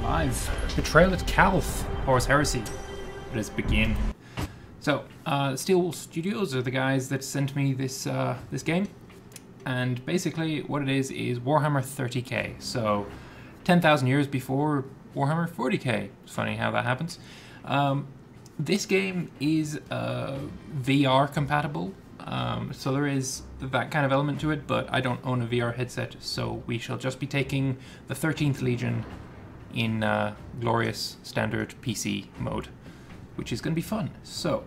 live. Betrayal at Calth, Horus Heresy. Let us begin. So, Steelwolf Studios are the guys that sent me this this game, and basically what it is Warhammer 30k. So, 10,000 years before Warhammer 40k. It's funny how that happens. This game is VR compatible, so there is that kind of element to it, but I don't own a VR headset, so we shall just be taking the 13th Legion in glorious standard PC mode, which is going to be fun. So,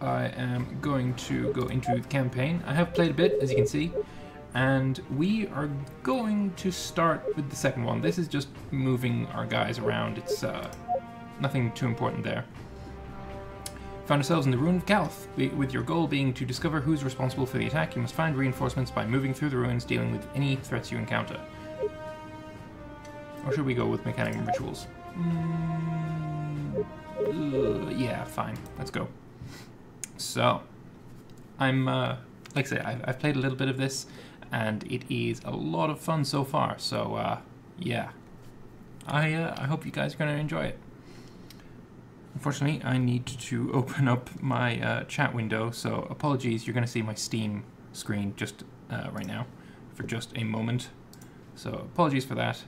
I am going to go into the campaign. I have played a bit, as you can see, and we are going to start with the second one. This is just moving our guys around. It's nothing too important there. Found ourselves in the ruin of Calth, with your goal being to discover who's responsible for the attack. You must find reinforcements by moving through the ruins, dealing with any threats you encounter. Or should we go with mechanic and rituals? Yeah, fine. Let's go. So, I'm, like I say, I've played a little bit of this, and it is a lot of fun so far. So, yeah. I hope you guys are going to enjoy it. Unfortunately, I need to open up my chat window, so apologies, you're going to see my Steam screen just right now for just a moment. So apologies for that.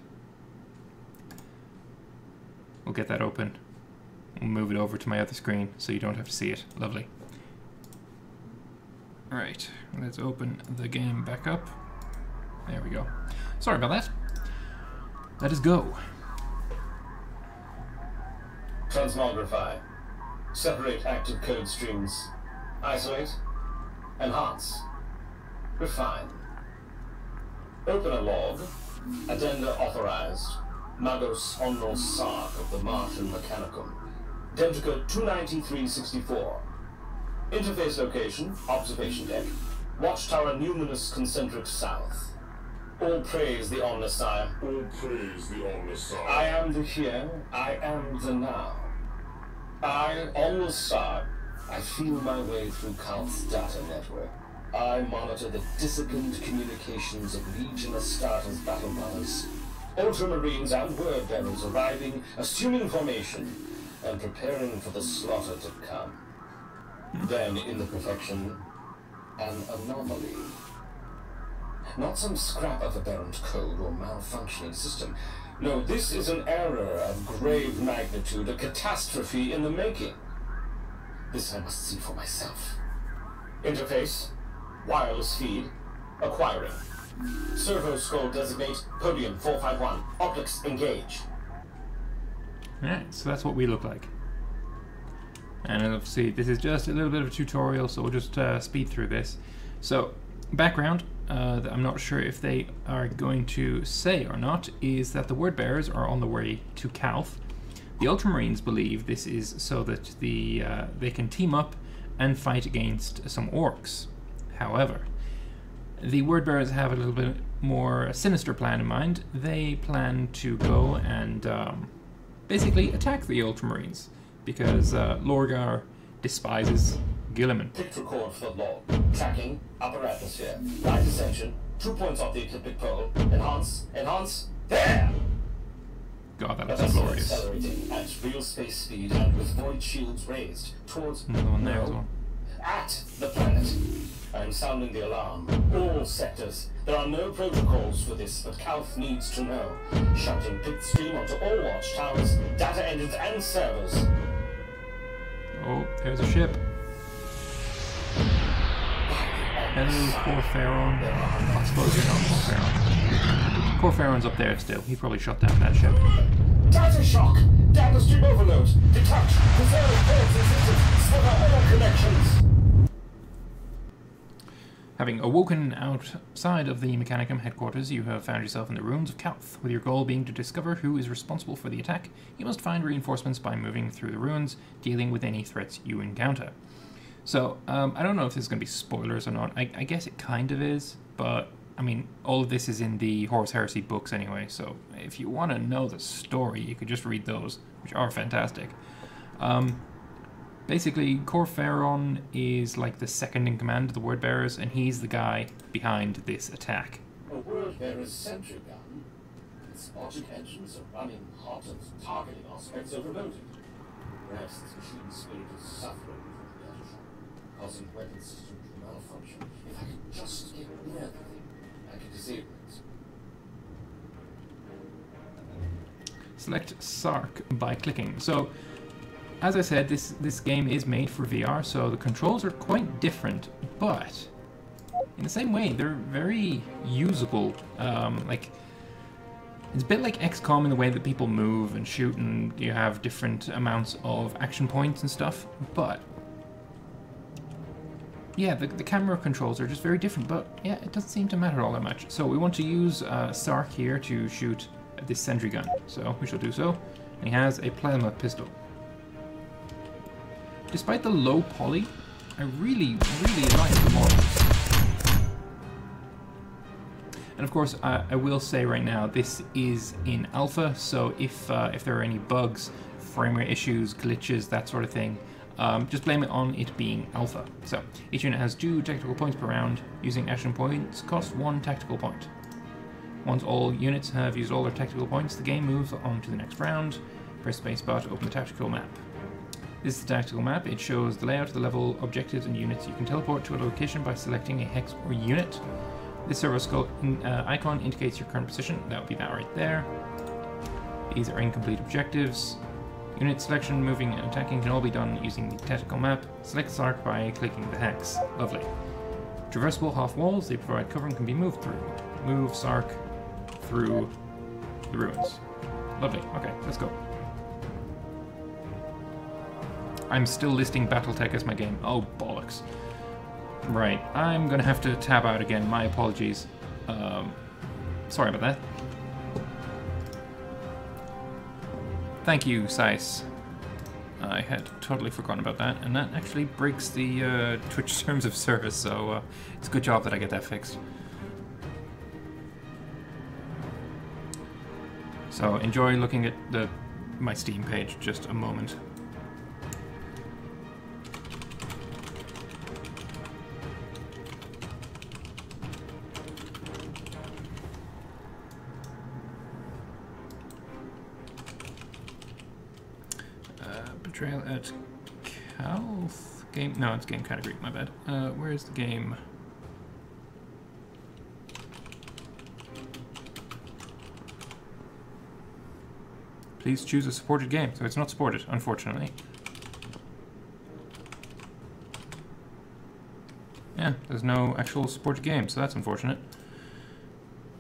We'll get that open. We'll move it over to my other screen so you don't have to see it. Lovely. Alright, let's open the game back up. There we go. Sorry about that. Let us go. Transmogrify. Separate active code streams. Isolate. Enhance. Refine. Open a log. Addenda authorized. Magos Onnos Sark of the Martian Mechanicum. Dendrica 29364. Interface location, observation deck. Watchtower numinous concentric south. All praise the Omnissiah. All praise the Omnissiah. I am the here, I am the now. I, Omnissiah, I feel my way through Calth's data network. I monitor the disciplined communications of Legion Astartes battle brothers, Ultramarines and word bearers arriving, assuming formation, and preparing for the slaughter to come. Then, in the perfection, an anomaly. Not some scrap of aberrant code or malfunctioning system. No, this is an error of grave magnitude, a catastrophe in the making. This I must see for myself. Interface, wireless feed, acquiring. Servo scroll designate, podium 451, optics engage. Alright, so that's what we look like. And obviously this is just a little bit of a tutorial, so we'll just speed through this. So, background, that I'm not sure if they are going to say or not, is that the word bearers are on the way to Calth. The Ultramarines believe this is so that they can team up and fight against some orcs. However, the word bearers have a little bit more sinister plan in mind. They plan to go and basically attack the Ultramarines, because Lorgar despises Guilliman. Pict record for log. Tracking, upper atmosphere. Light ascension. 2 points off the ecliptic pole. Enhance, enhance. There! God, that looks glorious. Accelerating at real space speed and with void shields raised towards... Another one there as well. At the planet. I am sounding the alarm. All sectors. There are no protocols for this, but Calth needs to know. Shouting Pict stream onto all watchtowers, data engines and servers. Oh, there's a ship. Hello, Corpharon. I suppose you're not Corpharon. Corpharon's up there still. He probably shot down that ship. Data shock! Data stream overload! Detach! Preserve ports and systems! Sever all connections! Having awoken outside of the Mechanicum headquarters, you have found yourself in the ruins of Calth, with your goal being to discover who is responsible for the attack. You must find reinforcements by moving through the ruins, dealing with any threats you encounter. So, I don't know if this is going to be spoilers or not. I guess it kind of is, but, I mean, all of this is in the Horus Heresy books anyway, so if you want to know the story, you could just read those, which are fantastic. Basically, Corpharon is like the second in command of the word bearers, and he's the guy behind this attack. A word bearer's sentry gun? Its logic engines are running hot and targeting our specs overloaded. Perhaps this machine spirit is suffering from the damage, causing weapon system to malfunction. If I could just get near the thing, I could disable it. Select Sark by clicking. So, as I said, this game is made for VR, so the controls are quite different, but in the same way, they're very usable. Like, it's a bit like XCOM in the way that people move and shoot, and you have different amounts of action points and stuff, but yeah, the camera controls are just very different, but yeah, it doesn't seem to matter all that much. So we want to use Sark here to shoot this sentry gun, so we shall do so. And he has a plasma pistol. Despite the low poly, I really like the models. And of course, I will say right now, this is in alpha, so if there are any bugs, frame rate issues, glitches, that sort of thing, just blame it on it being alpha. So, each unit has 2 tactical points per round. Using action points costs 1 tactical point. Once all units have used all their tactical points, the game moves on to the next round. Press spacebar to open the tactical map. This is the tactical map. It shows the layout of the level, objectives, and units. You can teleport to a location by selecting a hex or unit. This servo skull icon indicates your current position. That would be that right there. These are incomplete objectives. Unit selection, moving, and attacking can all be done using the tactical map. Select Sark by clicking the hex. Lovely. Traversable half walls, they provide cover and can be moved through. Move Sark through the ruins. Lovely. Okay, let's go. I'm still listing Battletech as my game. Oh, bollocks. Right, I'm gonna have to tab out again. My apologies. Sorry about that. Thank you, Sice. I had totally forgotten about that, and that actually breaks the Twitch terms of service, so it's a good job that I get that fixed. So enjoy looking at my Steam page just a moment. Betrayal at Calth? Game? No, it's game category, my bad. Where's the game? Please choose a supported game. So it's not supported, unfortunately. Yeah, there's no actual supported game, so that's unfortunate.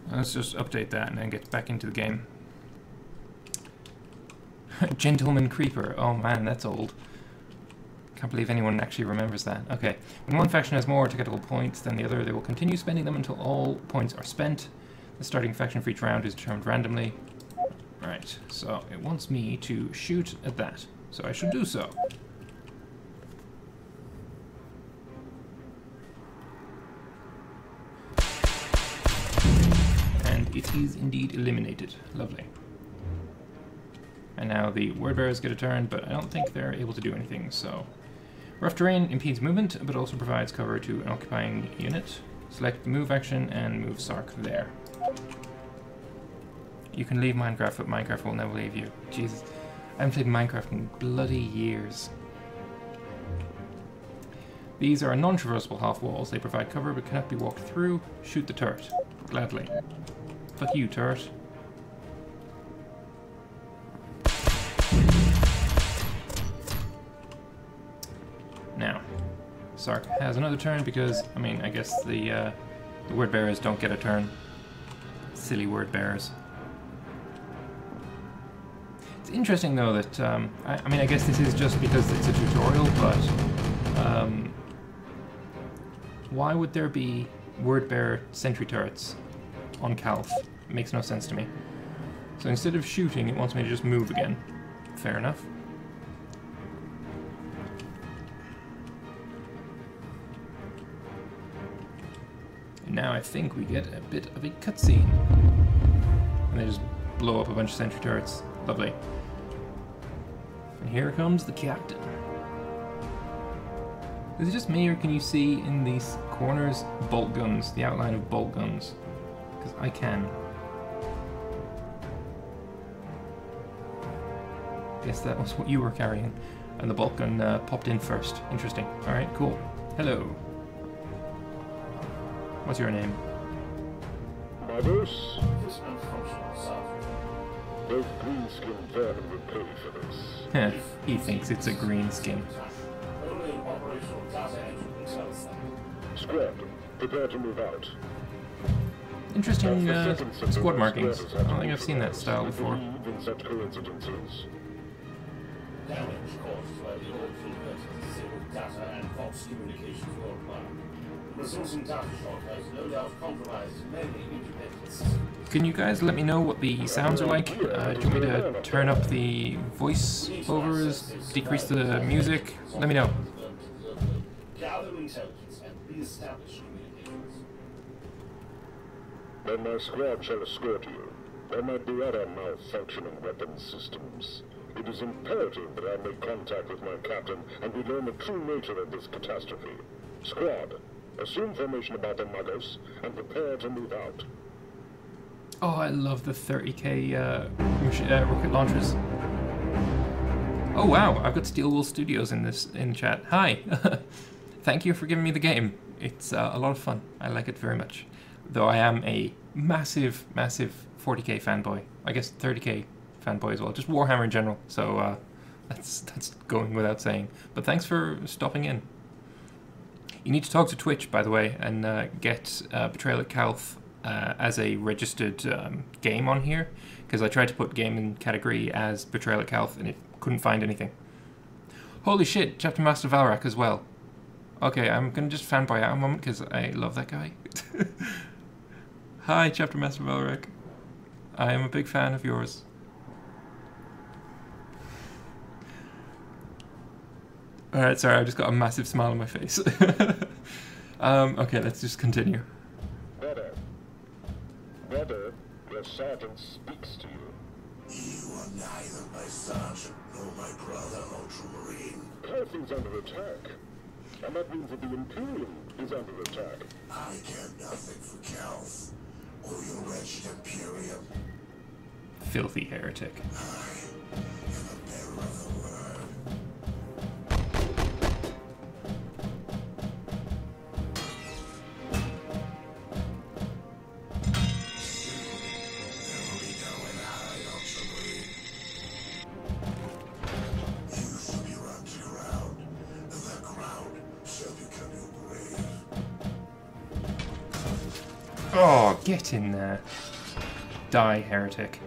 Let's just update that and then get back into the game. Gentleman Creeper. Oh man, that's old. Can't believe anyone actually remembers that. Okay. When one faction has more tactical points than the other, they will continue spending them until all points are spent. The starting faction for each round is determined randomly. Right, so it wants me to shoot at that. So I should do so. And it is indeed eliminated. Lovely. And now the word bearers get a turn, but I don't think they're able to do anything, so... Rough terrain impedes movement, but also provides cover to an occupying unit. Select the move action and move Sark there. You can leave Minecraft, but Minecraft will never leave you. Jesus. I haven't played Minecraft in bloody years. These are non-traversable half walls. They provide cover, but cannot be walked through. Shoot the turret. Gladly. Fuck you, turret. Now, Sark has another turn because, I mean, I guess the word bearers don't get a turn. Silly word bearers. It's interesting though that, I mean, I guess this is just because it's a tutorial, but why would there be word bearer sentry turrets on Calth? It makes no sense to me. So instead of shooting, it wants me to just move again. Fair enough. Now I think we get a bit of a cutscene. And they just blow up a bunch of sentry turrets. Lovely. And here comes the captain. Is it just me, or can you see in these corners bolt guns, the outline of bolt guns? Because I can. Guess that was what you were carrying. And the bolt gun popped in first. Interesting. Alright, cool. Hello. What's your name? Brothers, This unfunctional sergeant. those green-skinned vermin will pay for this. Heh, he thinks it's a green skin. Only operational data entry can tell us that. Squad, prepare to move out. Interesting That's the second squad set markings. of I don't think I've seen that style we before. believe in such coincidences. Damage caused by the orbital vertical disabled data and Fox communications worldwide. Resourcing data shock has no doubt compromised many independent systems. Can you guys let me know what the sounds are like? Do you want me to turn up the voice overs, decrease the music? Let me know. Gather intelligence and re-establish communications. Then my squad shall escort you. There might be other malfunctioning weapons systems. It is imperative that I make contact with my captain and we learn the true nature of this catastrophe. Squad, assume formation about the Magos and prepare to move out. Oh, I love the 30k rocket launchers. Oh wow, I've got Steel Wool Studios in chat. Hi, thank you for giving me the game. It's a lot of fun. I like it very much. Though I am a massive 40k fanboy. I guess 30k fanboy as well. Just Warhammer in general. So that's going without saying. But thanks for stopping in. You need to talk to Twitch, by the way, and get Betrayal at Calth as a registered game on here, because I tried to put game in category as Betrayal at Calth and it couldn't find anything. Holy shit, Chapter Master Valrak as well. Okay, I'm gonna just fanboy out a moment because I love that guy. Hi, Chapter Master Valrak. I am a big fan of yours. Alright, sorry, I just got a massive smile on my face. Okay, let's just continue. Brother, your sergeant speaks to you. You are neither my sergeant nor my brother, Ultramarine. Calth is under attack. And that means that the Imperium is under attack. I care nothing for Calth or your wretched Imperium. Filthy heretic. I am a bearer of the word. There will be no one hide, Ultramarine. You shall be run to ground, and the ground shall become your grave. Oh, get in there. Die, heretic.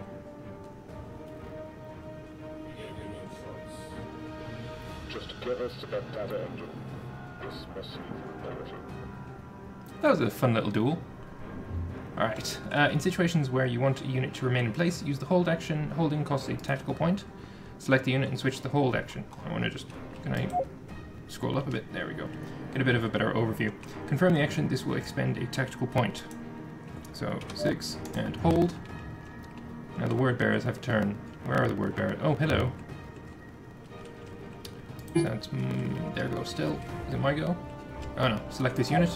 Just get us to that data engine. This must be imperative. That was a fun little duel. Alright, in situations where you want a unit to remain in place, use the hold action. Holding costs a tactical point. Select the unit and switch to the hold action. I want to just... Can I scroll up a bit? There we go. Get a bit of a better overview. Confirm the action. This will expend a tactical point. So, 6, and hold. Now the word bearers have to turn. Where are the word bearers? Oh, hello. That's, there goes still. Is it my go? Oh no. Select this unit.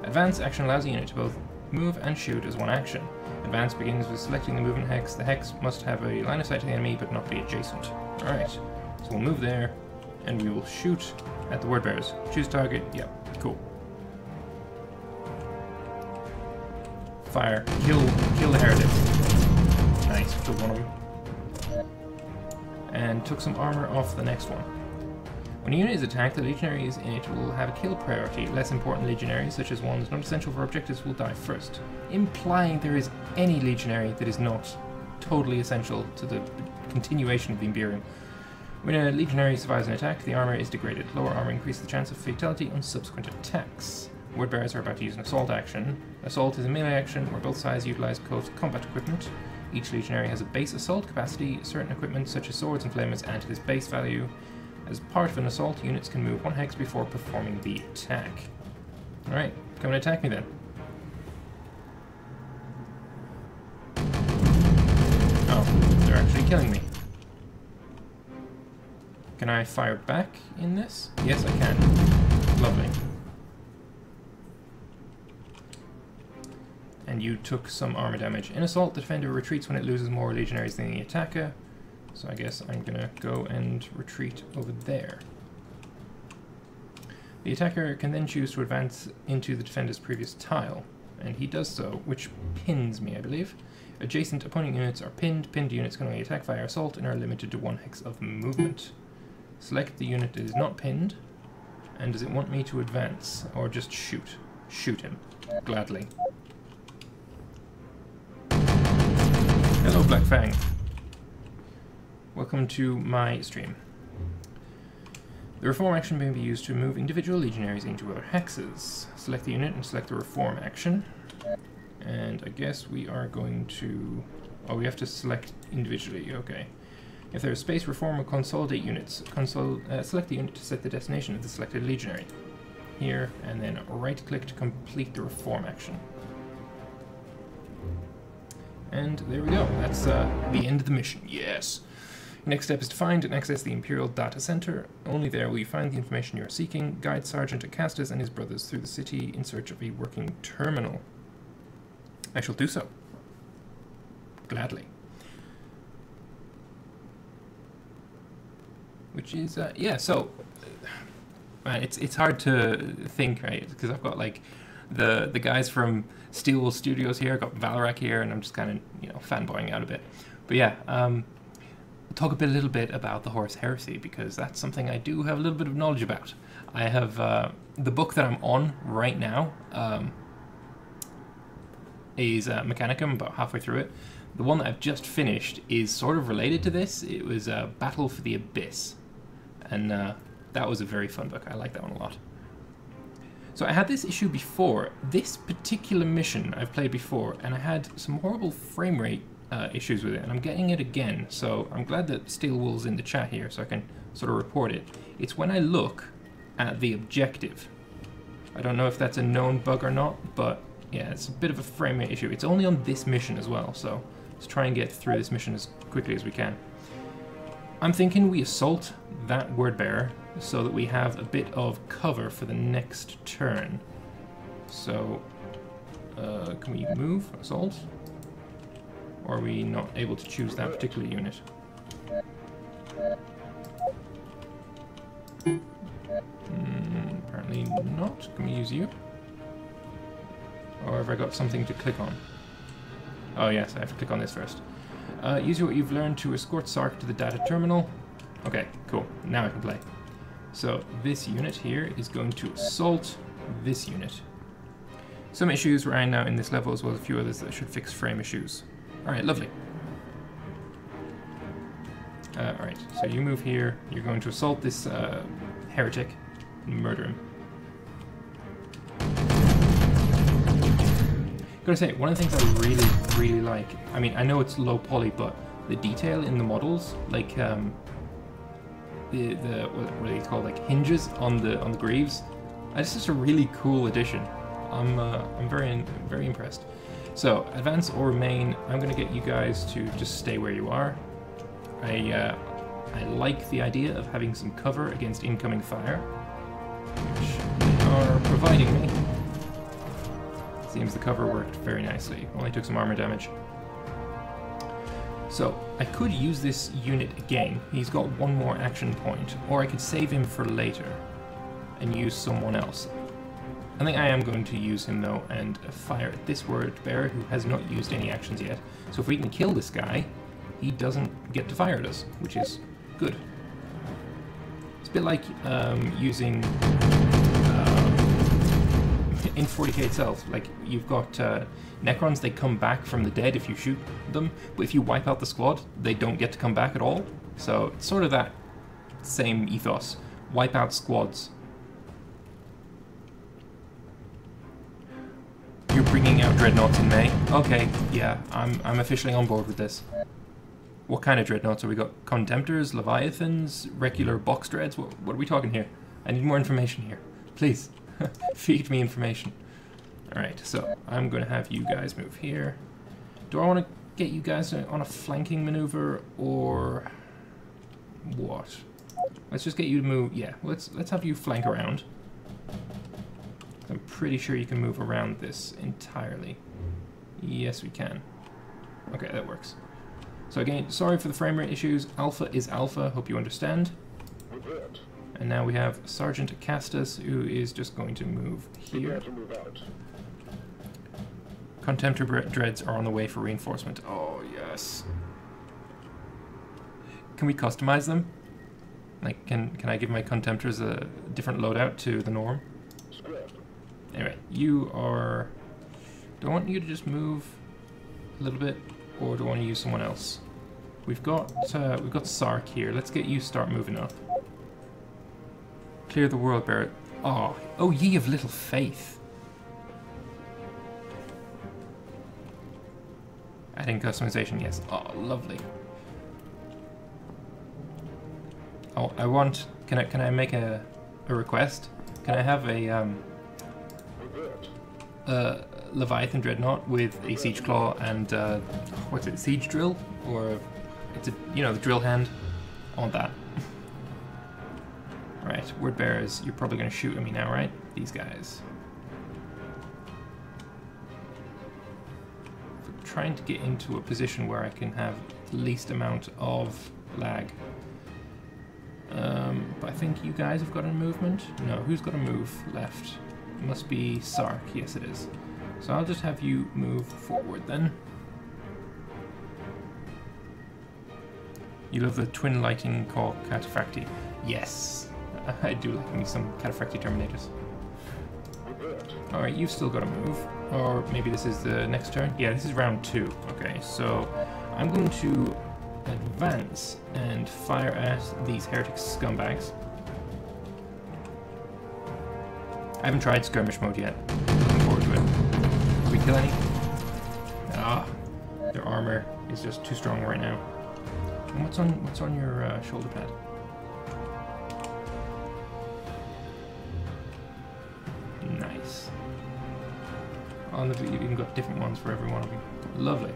Advance action allows the unit to both move and shoot as one action. Advance begins with selecting the movement hex. The hex must have a line of sight to the enemy but not be adjacent. Alright. So we'll move there and we will shoot at the word bearers. Choose target. Yep. Cool. Fire. Kill the heretics. Nice. Killed one of them. And took some armor off the next one. When a unit is attacked, the legionaries in it will have a kill priority. Less important legionaries, such as ones not essential for objectives, will die first. Implying there is any legionary that is not totally essential to the continuation of the Imperium. When a legionary survives an attack, the armor is degraded. Lower armor increases the chance of fatality on subsequent attacks. Word bearers are about to use an assault action. Assault is a melee action where both sides utilize close combat equipment. Each legionary has a base assault capacity. Certain equipment, such as swords and flamers, add to this base value. As part of an assault, units can move one hex before performing the attack. Alright, come and attack me then. Oh, they're actually killing me. Can I fire back in this? Yes, I can. Lovely. And you took some armor damage. In assault, the defender retreats when it loses more legionaries than the attacker. So I guess I'm gonna go and retreat over there. The attacker can then choose to advance into the defender's previous tile, and he does so, which pins me, I believe. Adjacent opponent units are pinned. Pinned units can only attack via assault and are limited to 1 hex of movement. Select the unit that is not pinned, and does it want me to advance, or just shoot? Shoot him. Gladly. Hello, Black Fang. Welcome to my stream. The reform action may be used to move individual legionaries into other hexes. Select the unit and select the reform action. And I guess we are going to... Oh, we have to select individually, okay. If there is space, reform or consolidate units. Select the unit to set the destination of the selected legionary. Here, and then right-click to complete the reform action. And there we go. That's the end of the mission. Yes! Next step is to find and access the Imperial Data Center. Only there will you find the information you are seeking. Guide Sergeant Acastus and his brothers through the city in search of a working terminal. I shall do so. Gladly. Which is, yeah, so... Man, it's hard to think, right? Because I've got, like, the guys from Steel Studios here, I've got Valrak here, and I'm just kind of, you know, fanboying out a bit. But yeah, talk a little bit about the Horus Heresy, because that's something I do have a little bit of knowledge about. I have the book that I'm on right now is Mechanicum, about halfway through it. The one that I've just finished is sort of related to this. It was Battle for the Abyss, and that was a very fun book. I like that one a lot. So I had this issue before. This particular mission I've played before, and I had some horrible frame rate issues with it, and I'm getting it again, so I'm glad that Steel Wool's in the chat here so I can sort of report it. It's when I look at the objective. I don't know if that's a known bug or not, but yeah, it's a bit of a frame rate issue. It's only on this mission as well, so let's try and get through this mission as quickly as we can. I'm thinking we assault that word bearer so that we have a bit of cover for the next turn. So, can we move? Assault? Or are we not able to choose that particular unit? Apparently not. Can we use you? Or have I got something to click on? Oh yes, I have to click on this first. Use what you've learned to escort Sark to the data terminal. Okay, cool. Now I can play. So this unit here is going to assault this unit. Some issues right now in this level, as well as a few others that should fix frame issues. Alright, lovely. Alright, so you move here. You're going to assault this heretic and murder him. Gotta say, one of the things I really like, I mean, I know it's low poly, but the detail in the models, like the what are these called, like hinges on the greaves, it's just a really cool addition. I'm very impressed. So advance or remain. I'm gonna get you guys to just stay where you are. I like the idea of having some cover against incoming fire, which they are providing me. Seems the cover worked very nicely. Only took some armor damage. So I could use this unit again. He's got one more action point, or I could save him for later and use someone else. I think I am going to use him though and fire at this word bearer who has not used any actions yet. So if we can kill this guy, he doesn't get to fire at us, which is good. It's a bit like using in 40k itself, like you've got Necrons, they come back from the dead if you shoot them, but if you wipe out the squad, they don't get to come back at all. So it's sort of that same ethos. Wipe out squads. You're bringing out dreadnoughts in May? Okay, yeah, I'm officially on board with this. What kind of dreadnoughts have we got? Contemptors, Leviathans, regular box dreads? What are we talking here? I need more information here. Please, feed me information. Alright, so I'm going to have you guys move here. Do I want to get you guys on a flanking maneuver, or what? Let's just get you to move. Yeah, let's have you flank around. I'm pretty sure you can move around this entirely. Yes, we can. Okay, that works. So again, sorry for the frame rate issues. Alpha is alpha, hope you understand. And now we have Sergeant Castus, who is just going to move here. Contemptor Dreads are on the way for reinforcement. Oh, yes. Can we customize them? Like, can I give my Contemptors a different loadout to the norm? Anyway, you are... Do I want you to just move a little bit, or do I want to use someone else? We've got Sark here. Let's get you start moving up. Clear the world, Barrett. Oh, ye of little faith. Adding customization, yes. Oh, lovely. Oh, I want. Can I make a request? Can I have a Leviathan Dreadnought with a Siege Claw and what's it? Siege Drill, or it's the drill hand. I want that. Right, word bearers. You're probably going to shoot at me now, right? These guys. I'm trying to get into a position where I can have the least amount of lag. But I think you guys have got a movement. No, who's got a move left? It must be Sark. Yes, it is. So I'll just have you move forward then. You love the twin lighting called Cataphracti. Yes, I do like me some Cataphracti Terminators. Alright, you've still got to move. Or maybe this is the next turn? Yeah, this is round 2. Okay, so I'm going to advance and fire at these heretic scumbags. I haven't tried skirmish mode yet. Looking forward to it. Did we kill any? Ah, their armor is just too strong right now. And what's on your shoulder pad? Nice. On the you've even got different ones for every one of you. Lovely.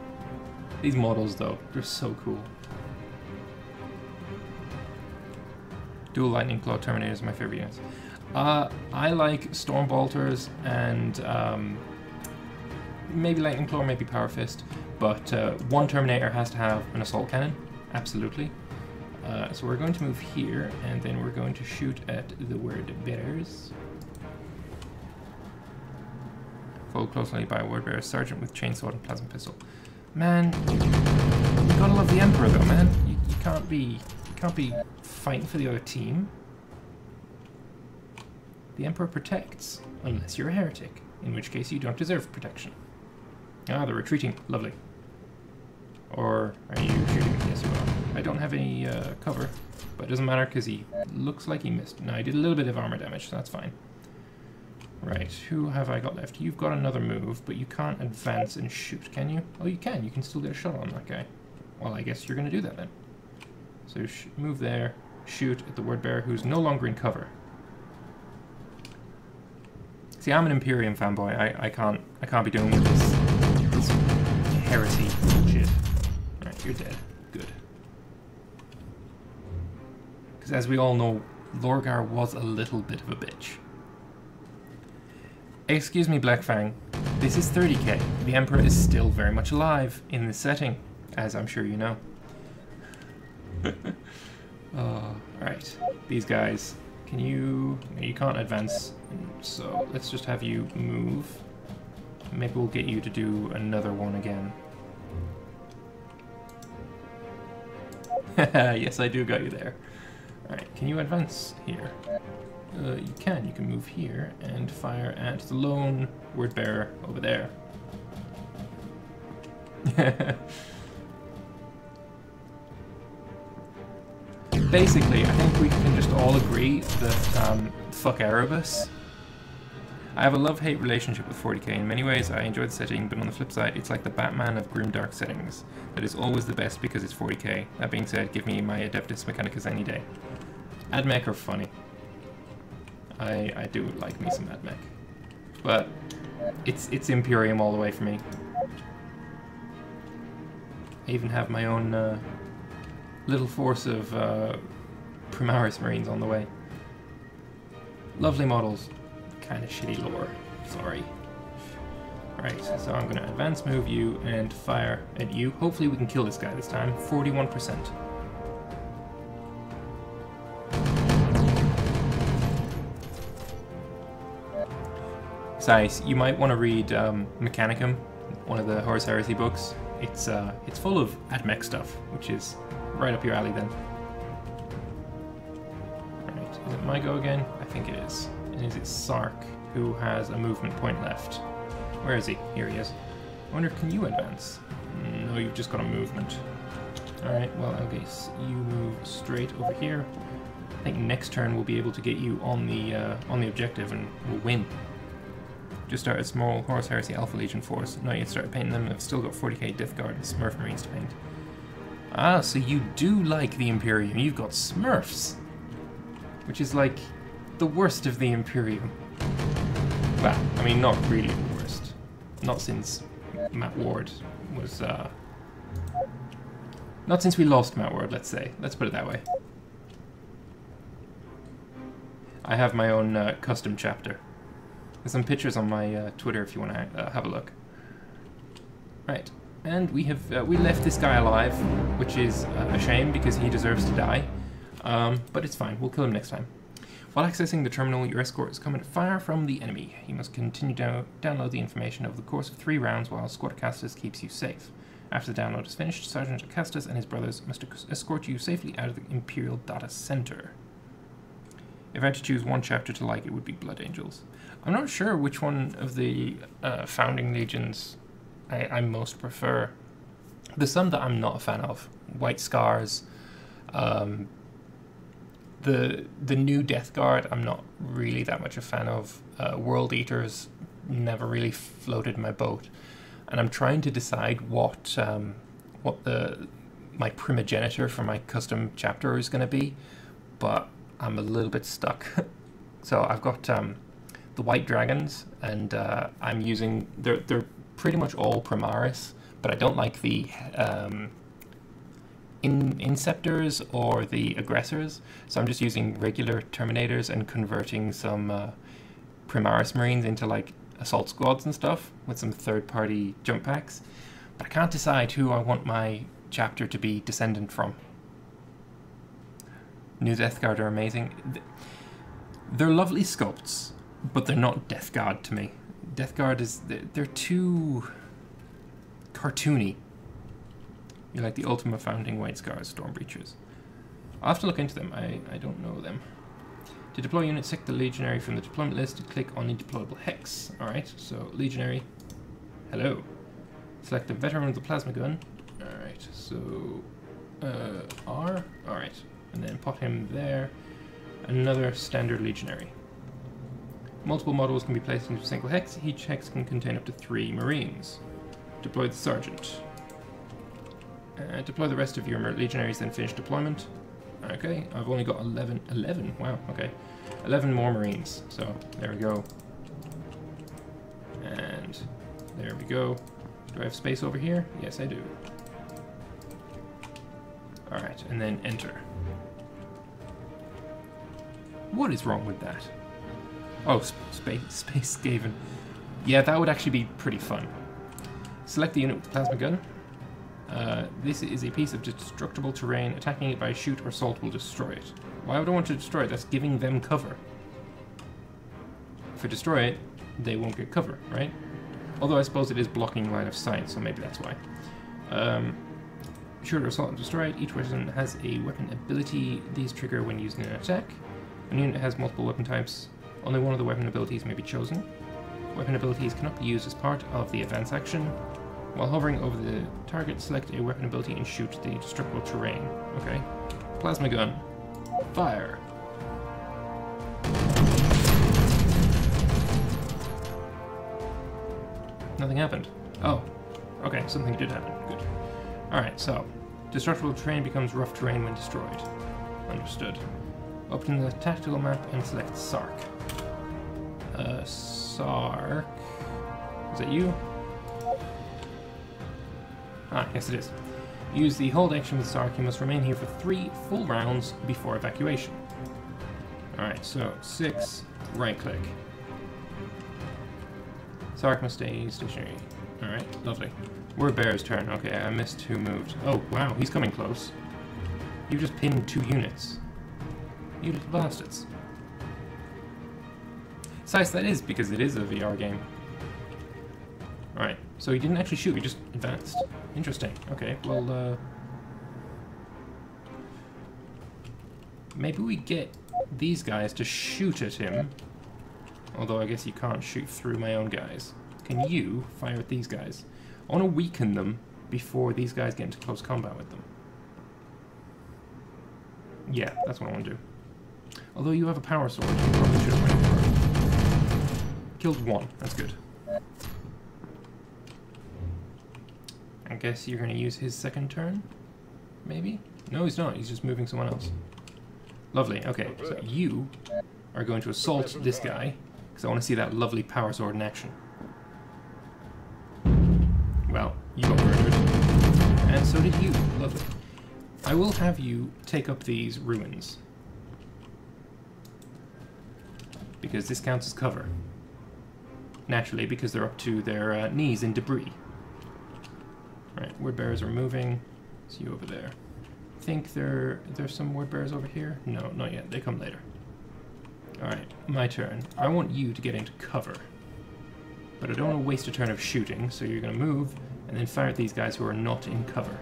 These models though, they're so cool. Dual Lightning Claw Terminators are my favorite units. I like Storm Bolters and maybe Lightning Claw, maybe Power Fist, but one Terminator has to have an Assault Cannon, absolutely. So we're going to move here, and then we're going to shoot at the word bearers. Followed closely by a word bearer sergeant with chainsaw and plasma pistol. Man, you gotta love the Emperor though, man. You can't be fighting for the other team. The Emperor protects, unless you're a heretic, in which case you don't deserve protection. Ah, they're retreating. Lovely. Or are you shooting? Yes, you are. I don't have any cover, but it doesn't matter because he looks like he missed. No, I did a little bit of armor damage, so that's fine. Right, who have I got left? You've got another move, but you can't advance and shoot, can you? Oh, you can. You can still get a shot on that guy. Well, I guess you're going to do that then. So move there, shoot at the word bearer who's no longer in cover. See, I'm an Imperium fanboy. I can't be doing this heresy bullshit. Alright, you're dead. Good. Because as we all know, Lorgar was a little bit of a bitch. Excuse me, Blackfang. This is 30k. The Emperor is still very much alive in this setting, as I'm sure you know. Alright, these guys. Can you... You can't advance, so let's just have you move. Maybe we'll get you to do another one again. Yes, I do got you there. Alright, can you advance here? You can move here and fire at the lone word bearer over there. Basically, I think we can just all agree that fuck Erebus. I have a love-hate relationship with 40k. In many ways, I enjoy the setting, but on the flip side, it's like the Batman of grimdark settings. That is always the best because it's 40k. That being said, give me my Adeptus Mechanicus any day. Admech are funny. I do like me some Admech. But it's Imperium all the way for me. I even have my own little force of Primaris Marines on the way. Lovely models. Kind of shitty lore. Sorry. Right, so I'm going to advance move you and fire at you. Hopefully we can kill this guy this time. 41%. Besides, you might want to read Mechanicum, one of the Horus Heresy books. It's full of AdMech stuff, which is right up your alley then. Right, is it my go again? I think it is. And is it Sark, who has a movement point left? Where is he? Here he is. I wonder, can you advance? No, you've just got a movement. Alright, well, I guess you move straight over here. I think next turn we'll be able to get you on the objective and we'll win. Just started a small Horus Heresy Alpha Legion force. Not yet started painting them. I've still got 40k Death Guard and Smurf Marines to paint. Ah, so you do like the Imperium. You've got Smurfs. Which is like the worst of the Imperium. Well, I mean, not really the worst. Not since Matt Ward was, not since we lost Matt Ward, let's say. Let's put it that way. I have my own custom chapter. There's some pictures on my Twitter if you want to have a look. Right, and we have we left this guy alive, which is a shame because he deserves to die. But it's fine, we'll kill him next time. While accessing the terminal, your escort is coming to fire from the enemy. You must continue to download the information over the course of 3 rounds while Squad Castus keeps you safe. After the download is finished, Sergeant Castus and his brothers must escort you safely out of the Imperial Data Center. If I had to choose one chapter to like, it would be Blood Angels. I'm not sure which one of the Founding Legions I most prefer. There's some that I'm not a fan of. White Scars, the new Death Guard I'm not really that much a fan of. World Eaters never really floated my boat. And I'm trying to decide what my primogenitor for my custom chapter is going to be, but I'm a little bit stuck. So I've got the White Dragons, and I'm using they're pretty much all Primaris, but I don't like the Inceptors or the Aggressors, so I'm just using regular Terminators and converting some Primaris Marines into like assault squads and stuff with some third-party jump packs. But I can't decide who I want my chapter to be descendant from. New Death Guard are amazing. They're lovely sculpts, but they're not Death Guard to me. Death Guard is... they're too cartoony. You're like the Ultima Founding White Scars Stormbreachers. I'll have to look into them. I don't know them. To deploy units, select the Legionary from the deployment list and click on the deployable hex. Alright, so Legionary. Hello. Select the Veteran with the Plasma Gun. Alright, so... R? Alright. And then put him there. Another standard Legionary. Multiple models can be placed into a single hex. Each hex can contain up to 3 Marines. Deploy the Sergeant. Deploy the rest of your Legionaries, then finish deployment. Okay, I've only got 11, wow, okay. 11 more Marines, so there we go. And there we go. Do I have space over here? Yes, I do. Alright, and then enter. What is wrong with that? Oh, Space Skaven. Yeah, that would actually be pretty fun. Select the unit with the plasma gun. This is a piece of destructible terrain. Attacking it by shoot or assault will destroy it. Why would I want to destroy it? That's giving them cover. If I destroy it, they won't get cover, right? Although I suppose it is blocking line of sight, so maybe that's why. Shoot or assault and destroy it. Each weapon has a weapon ability. These trigger when using an attack. When a unit has multiple weapon types, only one of the weapon abilities may be chosen. Weapon abilities cannot be used as part of the advance action. While hovering over the target, select a weapon ability and shoot the destructible terrain. Okay. Plasma gun. Fire. Nothing happened. Oh. Okay, something did happen. Good. Alright, so. Destructible terrain becomes rough terrain when destroyed. Understood. Open the tactical map and select Sark. Sark. Is that you? Ah, yes it is. Use the hold action with Sark. You must remain here for 3 full rounds before evacuation. Alright, so 6, right click. Sark must stay stationary. Alright, lovely. We're Bear's turn. Okay, I missed who moved. Oh, wow, he's coming close. You just pinned 2 units. You little bastards. Size that is, because it is a VR game. Alright, so he didn't actually shoot, he just advanced. Interesting. Okay, well, maybe we get these guys to shoot at him. Although I guess you can't shoot through my own guys. Can you fire at these guys? I want to weaken them before these guys get into close combat with them. Yeah, that's what I want to do. Although you have a power sword, you probably should have went for it. Killed 1, that's good. I guess you're going to use his second turn? Maybe? No, he's not, he's just moving someone else. Lovely, okay, so you are going to assault this guy, because I want to see that lovely power sword in action. Well, you got murdered. And so did you. Lovely. I will have you take up these ruins. Because this counts as cover. Naturally, because they're up to their knees in debris. Alright, word bearers are moving. See you over there. I think there's some word bearers over here? No, not yet. They come later. Alright, my turn. I want you to get into cover. But I don't want to waste a turn of shooting, so you're going to move and then fire at these guys who are not in cover.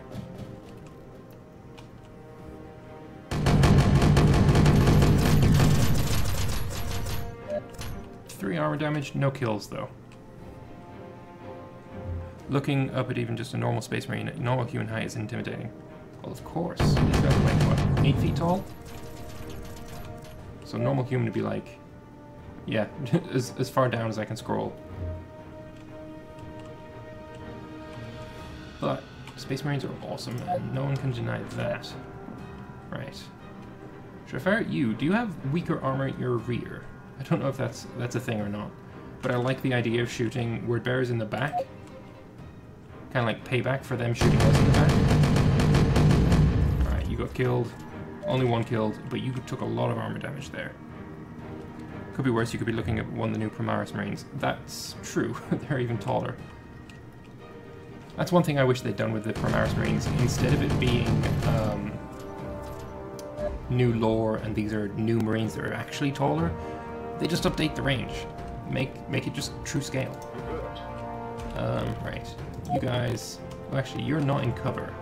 Three armor damage, no kills though. Looking up at even just a normal Space Marine at normal human height is intimidating. Well, of course. These guys are like, what, 8 feet tall? So normal human would be like, yeah, as far down as I can scroll. But Space Marines are awesome, and no one can deny that. Right. Should I fire at you? Do you have weaker armor at your rear? I don't know if that's a thing or not. But I like the idea of shooting word bearers in the back. Kind of like payback for them shooting us in the back. Alright, you got killed. Only 1 killed, but you took a lot of armor damage there. Could be worse, you could be looking at one of the new Primaris Marines. That's true, they're even taller. That's one thing I wish they'd done with the Primaris Marines. Instead of it being new lore and these are new Marines that are actually taller, they just update the range. Make it just true scale. Right. You guys... Well, actually, you're not in cover.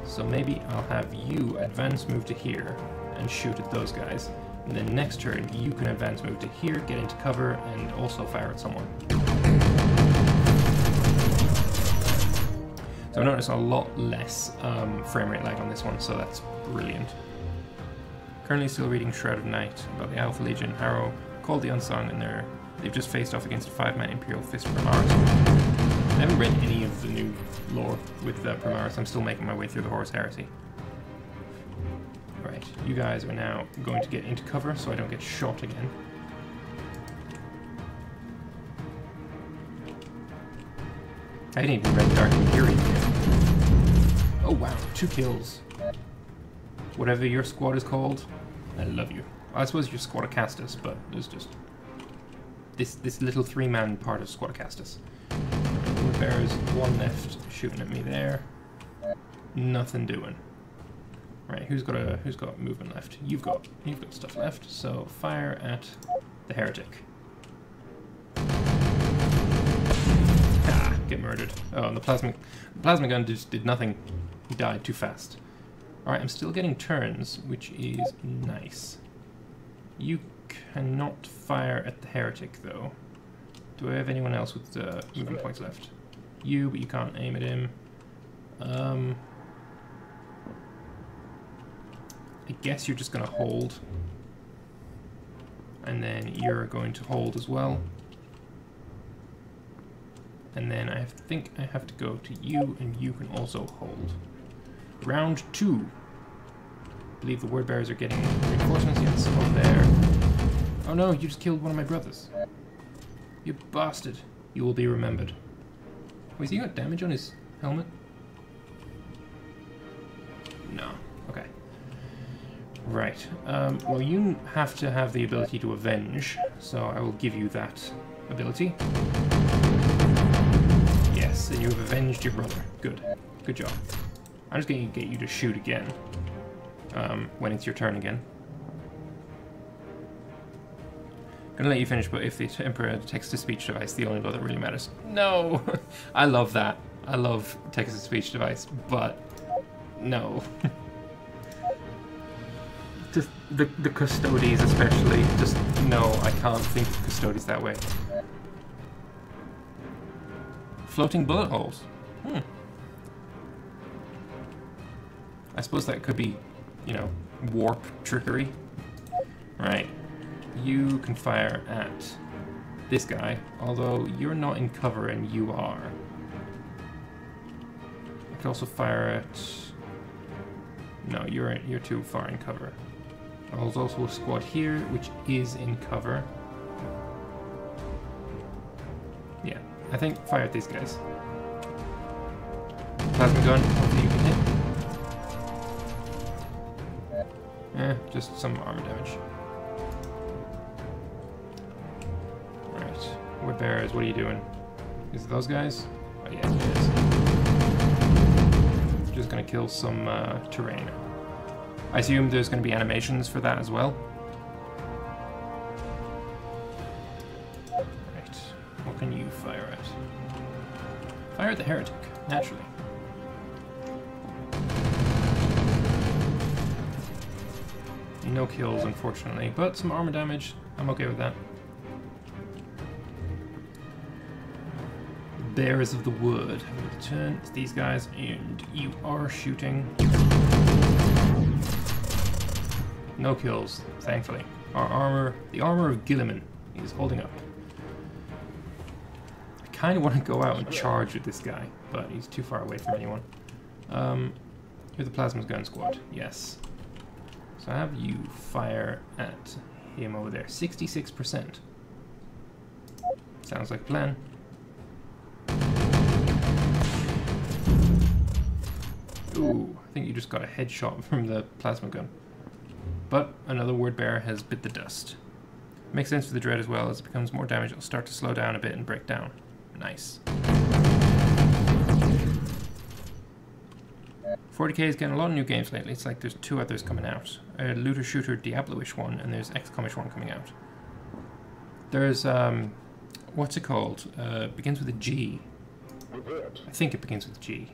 So maybe I'll have you advance move to here and shoot at those guys. And then next turn, you can advance move to here, get into cover, and also fire at someone. So I noticed a lot less frame rate lag on this one, so that's brilliant. Currently still reading Shroud of Night about the Alpha Legion, Harrow, called the Unsung, and they've just faced off against a 5-man Imperial Fist Primaris. I haven't read any of the new lore with Primaris. I'm still making my way through the Horus Heresy. Right, you guys are now going to get into cover so I don't get shot again. I didn't even read Dark Imperium yet. Oh wow, 2 kills. Whatever your squad is called, I love you. I suppose you're Squadacastus, but there's just this little 3-man part of Squadacastus. There's 1 left shooting at me there. Nothing doing. Right, who's got movement left? You've got stuff left. So fire at the heretic. Ah, get murdered. Oh, and the plasma gun just did nothing. He died too fast. All right, I'm still getting turns, which is nice. You cannot fire at the heretic though. Do I have anyone else with movement points left? You, but you can't aim at him. I guess you're just going to hold. And then you're going to hold as well. And then I think I have to go to you, and you can also hold. Round 2. I believe the word bearers are getting reinforcements. Yes, over there. Oh no, you just killed one of my brothers. You bastard. You will be remembered. Wait, has he got damage on his helmet? No. Okay. Right. Well, you have to have the ability to avenge, so I will give you that ability. Yes, and you have avenged your brother. Good. Good job. I'm just going to get you to shoot again. When it's your turn again. Gonna let you finish, but if the Emperor text-to-speech device, the only law that really matters. No! I love that. I love text-to-speech device, but no. Just the Custodes especially, just no, I can't think of Custodes that way. Floating bullet holes. I suppose that could be, you know, warp trickery. Right. You can fire at this guy, although you're not in cover and you are. I could also fire at... No, you're too far in cover. There's also a squad here, which is in cover. Yeah, I think fire at these guys. Plasma gun, hopefully you can hit. Just some armor damage. Right, Word Bearers, what are you doing? Is it those guys? Oh yeah, it is. Just gonna kill some terrain. I assume there's going to be animations for that as well. Right. What can you fire at? Fire at the heretic, naturally. No kills, unfortunately, but some armor damage. I'm okay with that. Bearers of the Wood. Turn to these guys, and you are shooting. No kills, thankfully. Our armor, the armor of Gilliman, is holding up. I kind of want to go out and charge with this guy, but he's too far away from anyone. Here's the plasma gun squad, yes. So I have you fire at him over there. 66%. Sounds like a plan. Ooh, I think you just got a headshot from the plasma gun. But another word bearer has bit the dust. Makes sense for the dread as well. As it becomes more damage, it'll start to slow down a bit and break down. Nice. 40k is getting a lot of new games lately. It's like there's 2 others coming out. A looter shooter Diablo-ish one, and there's XCOM-ish one coming out. There's what's it called? Begins with a G. I think it begins with a G.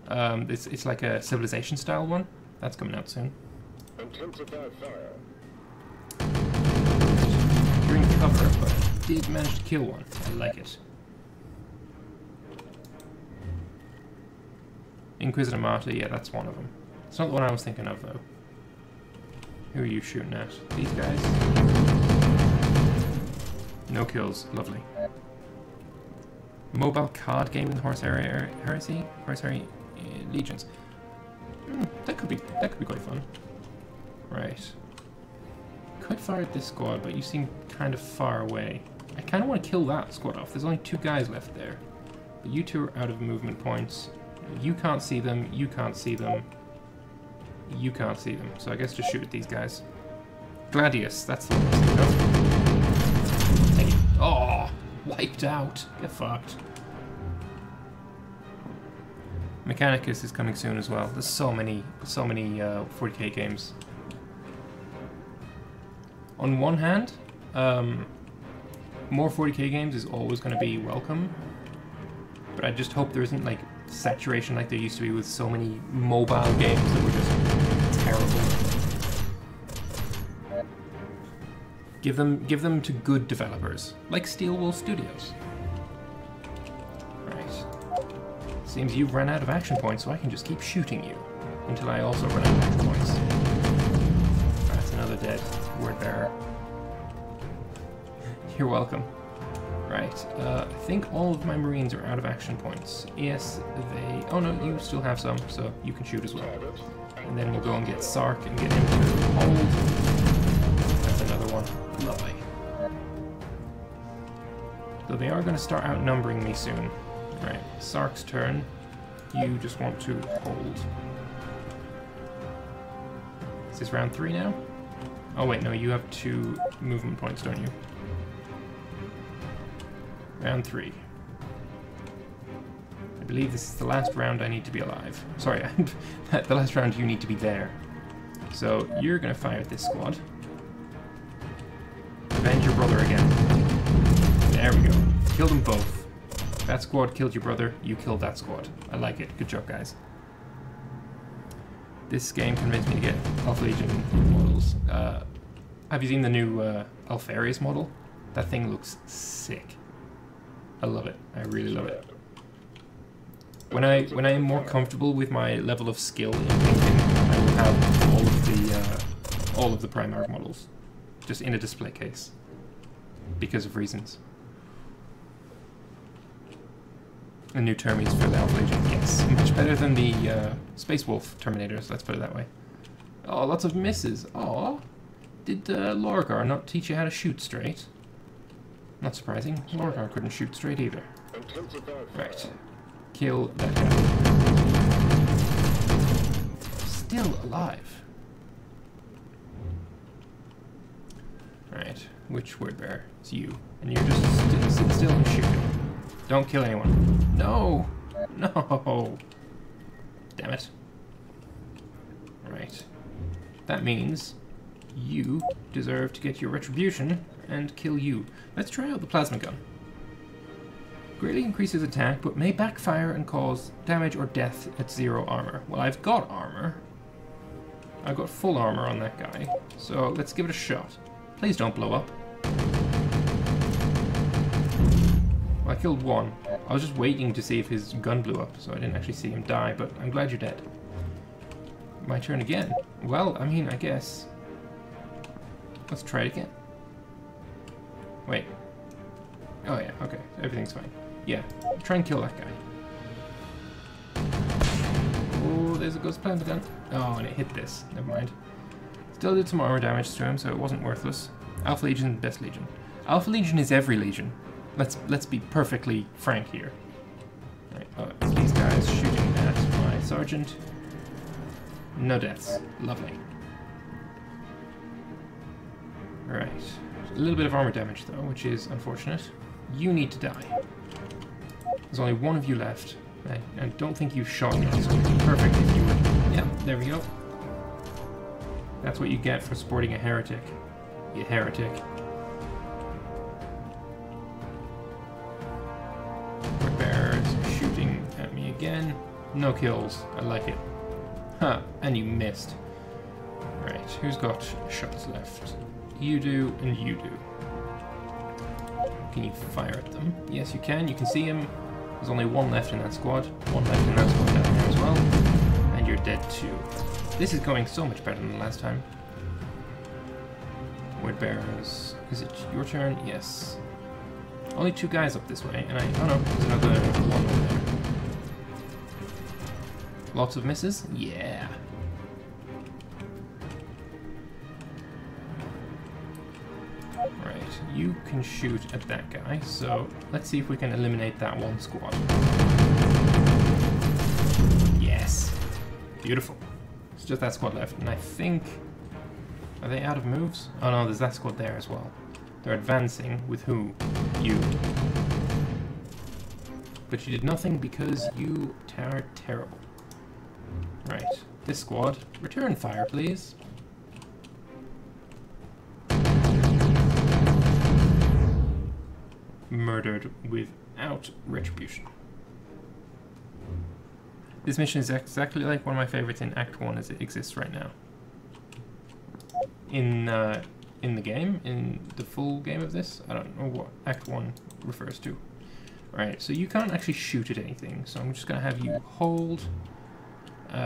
It's like a Civilization style one. That's coming out soon. Intensify fire. You're in cover, but I did manage to kill one. I like it. Inquisitor Martyr, yeah, that's one of them. It's not the one I was thinking of, though. Who are you shooting at? These guys? No kills. Lovely. Mobile card game in the Horus Heresy? Horus Heresy Legions. That could be quite fun. Right. Could fire at this squad, but you seem kind of far away. I kind of want to kill that squad off. There's only 2 guys left there. But you 2 are out of movement points. You can't see them, you can't see them. You can't see them. So I guess just shoot at these guys. Gladius, that's the one I was thinking of. Take it. Oh! Wiped out. Get fucked. Mechanicus is coming soon as well. There's so many 40k games. On one hand, more 40k games is always going to be welcome, but I just hope there isn't like saturation like there used to be with so many mobile games that were just terrible. Give them to good developers, like Steel Wool Studios. Seems you've run out of action points, so I can just keep shooting you until I also run out of action points. That's another dead word bearer. You're welcome. Right, I think all of my Marines are out of action points. Yes, they... Oh no, you still have some, so you can shoot as well. And then we'll go and get Sark and get him to hold. That's another one. Lovely. So they are going to start outnumbering me soon. Right, Sark's turn. You just want to hold. Is this round 3 now? Oh wait, no, you have 2 movement points, don't you? Round 3. believe this is the last round I need to be alive. Sorry, the last round you need to be there. So you're going to fire at this squad. Avenge your brother again. There we go. Kill them both. That squad killed your brother, you killed that squad. I like it. Good job, guys. This game convinced me to get Alpha Legion models. Have you seen the new Alpharius model? That thing looks sick. I love it. I really love it. When I am more comfortable with my level of skill in painting, I will have all of the Primarch models just in a display case because of reasons. A new Termies for the Alpha Legion. Yes, much better than the Space Wolf Terminators. Let's put it that way. Oh, lots of misses. Oh, did Lorgar not teach you how to shoot straight? Not surprising. Lorgar couldn't shoot straight either. Right. Kill that guy. Still alive. Right. Which word bearer? It's you. And you're just sitting still and shooting. Don't kill anyone. No! No! Damn it. Right. That means you deserve to get your retribution and kill you. Let's try out the plasma gun. Greatly increases attack, but may backfire and cause damage or death at 0 armor. Well, I've got armor. I've got full armor on that guy. So let's give it a shot. Please don't blow up. Well, I killed one. I was just waiting to see if his gun blew up, so I didn't actually see him die, but I'm glad you're dead. My turn again. Well, I mean, I guess. Let's try it again. Wait. Oh yeah, okay. Everything's fine. Yeah, try and kill that guy. Oh, there's a ghost plasma gun. Oh, and it hit this. Never mind. Still did some armor damage to him, so it wasn't worthless. Alpha Legion, best Legion. Alpha Legion is every Legion. Let's be perfectly frank here. Right, oh, it's these guys shooting at my sergeant. No deaths. Lovely. Alright. A little bit of armor damage though, which is unfortunate. You need to die. There's only one of you left. I don't think you shot me, so it would be perfect if you would. Yep, there we go. That's what you get for sporting a heretic. You heretic. Bears shooting at me again. No kills. I like it. Huh, and you missed. Right, who's got shots left? You do, and you do. Can you fire at them? Yes, you can. You can see him. There's only one left in that squad. One left in that squad down there as well. And you're dead too. This is going so much better than the last time. Word bearers. Is it your turn? Yes. Only 2 guys up this way, and oh no, there's another one over there. Lots of misses? Yeah. Right, you can shoot at that guy, so let's see if we can eliminate that one squad. Yes. Beautiful. It's just that squad left, and I think... Are they out of moves? Oh no, there's that squad there as well. They're advancing with who? You. But you did nothing because you are terrible. Right, this squad, return fire, please. Murdered without retribution. This mission is exactly like one of my favorites in Act 1 as it exists right now. In the game, in the full game of this, I don't know what Act 1 refers to. Right, so you can't actually shoot at anything, so I'm just going to have you hold.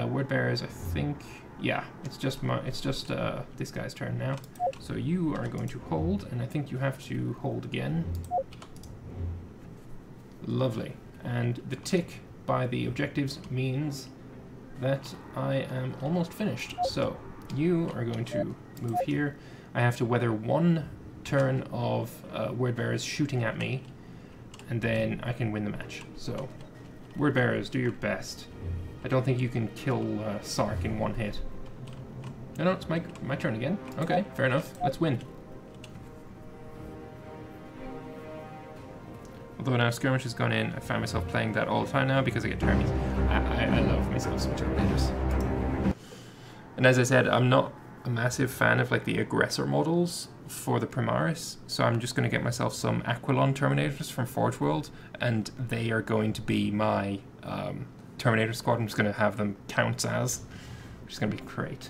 Word bearers, I think, yeah, it's just this guy's turn now. So you are going to hold, and I think you have to hold again. Lovely. And the tick by the objectives means that I am almost finished. So you are going to move here. I have to weather 1 turn of word bearers shooting at me, and then I can win the match. So, word bearers, do your best. I don't think you can kill Sark in 1 hit. No, it's my turn again. Okay, fair enough. Let's win. Although now Skirmish has gone in, I find myself playing that all the time now because I get Termies. I love myself some Terminators. And as I said, I'm not a massive fan of like the aggressor models for the Primaris, so I'm just going to get myself some Aquilon Terminators from Forge World, and they are going to be my Terminator squad. I'm just going to have them count as, which is going to be great.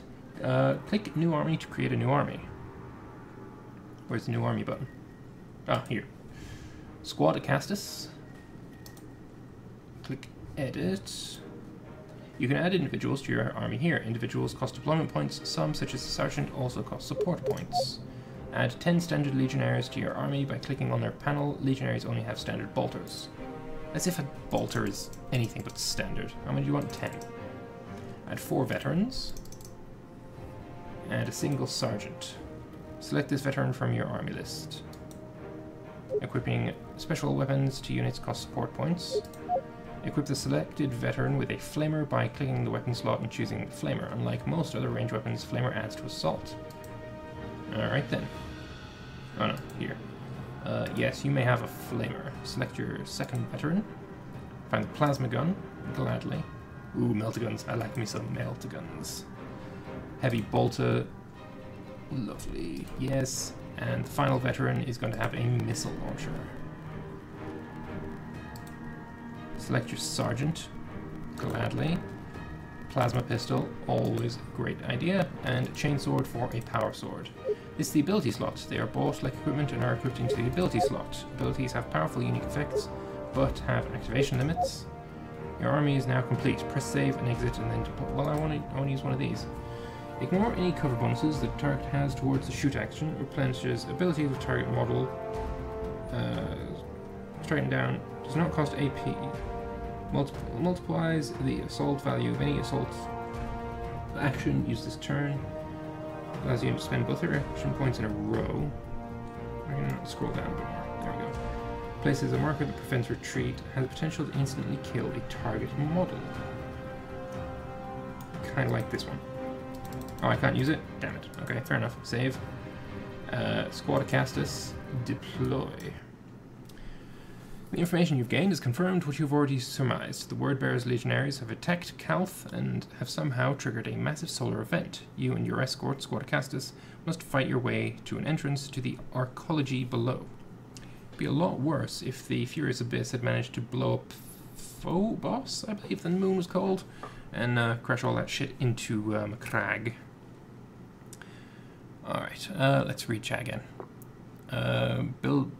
Click New Army to create a new army. Where's the New Army button? Ah, here. Squad Acastus. Click Edit. You can add individuals to your army here. Individuals cost deployment points. Some, such as the Sergeant, also cost support points. Add 10 standard Legionnaires to your army by clicking on their panel. Legionnaires only have standard bolters. As if a bolter is anything but standard. How many do you want? 10. Add 4 veterans. Add a single Sergeant. Select this veteran from your army list. Equipping special weapons to units costs support points. Equip the selected veteran with a flamer by clicking the weapon slot and choosing the flamer. Unlike most other range weapons, flamer adds to assault. Alright then. Oh no, here. Yes, you may have a flamer. Select your second veteran. Find the plasma gun, gladly. Ooh, meltaguns. I like me some meltaguns. Heavy bolter. Lovely. Yes. And the final veteran is going to have a missile launcher. Select your Sergeant, gladly. Plasma pistol, always a great idea. And chainsword for a power sword. This is the ability slot. They are bought like equipment and are equipped into the ability slot. Abilities have powerful unique effects, but have activation limits. Your army is now complete. Press save and exit and then deploy. Well, I want to use one of these. Ignore any cover bonuses that the target has towards the shoot action. Replenishes ability of the target model. Striking down does not cost AP. Multiplies the assault value of any assault action used this turn. Allows you to spend both your action points in a row. I'm going to scroll down a bit more. There we go. Places a marker that prevents retreat. Has the potential to instantly kill a target model. Kind of like this one. Oh, I can't use it? Damn it. Okay, fair enough. Save. Squad Acastus. Deploy. The information you've gained has confirmed what you've already surmised. The Wordbearer's Legionaries have attacked Calth and have somehow triggered a massive solar event. You and your escort, Squad Acastus, must fight your way to an entrance to the arcology below. It'd be a lot worse if the Furious Abyss had managed to blow up Phobos, I believe the moon was called, and crash all that shit into Macragge. Alright, let's read chat again. Build...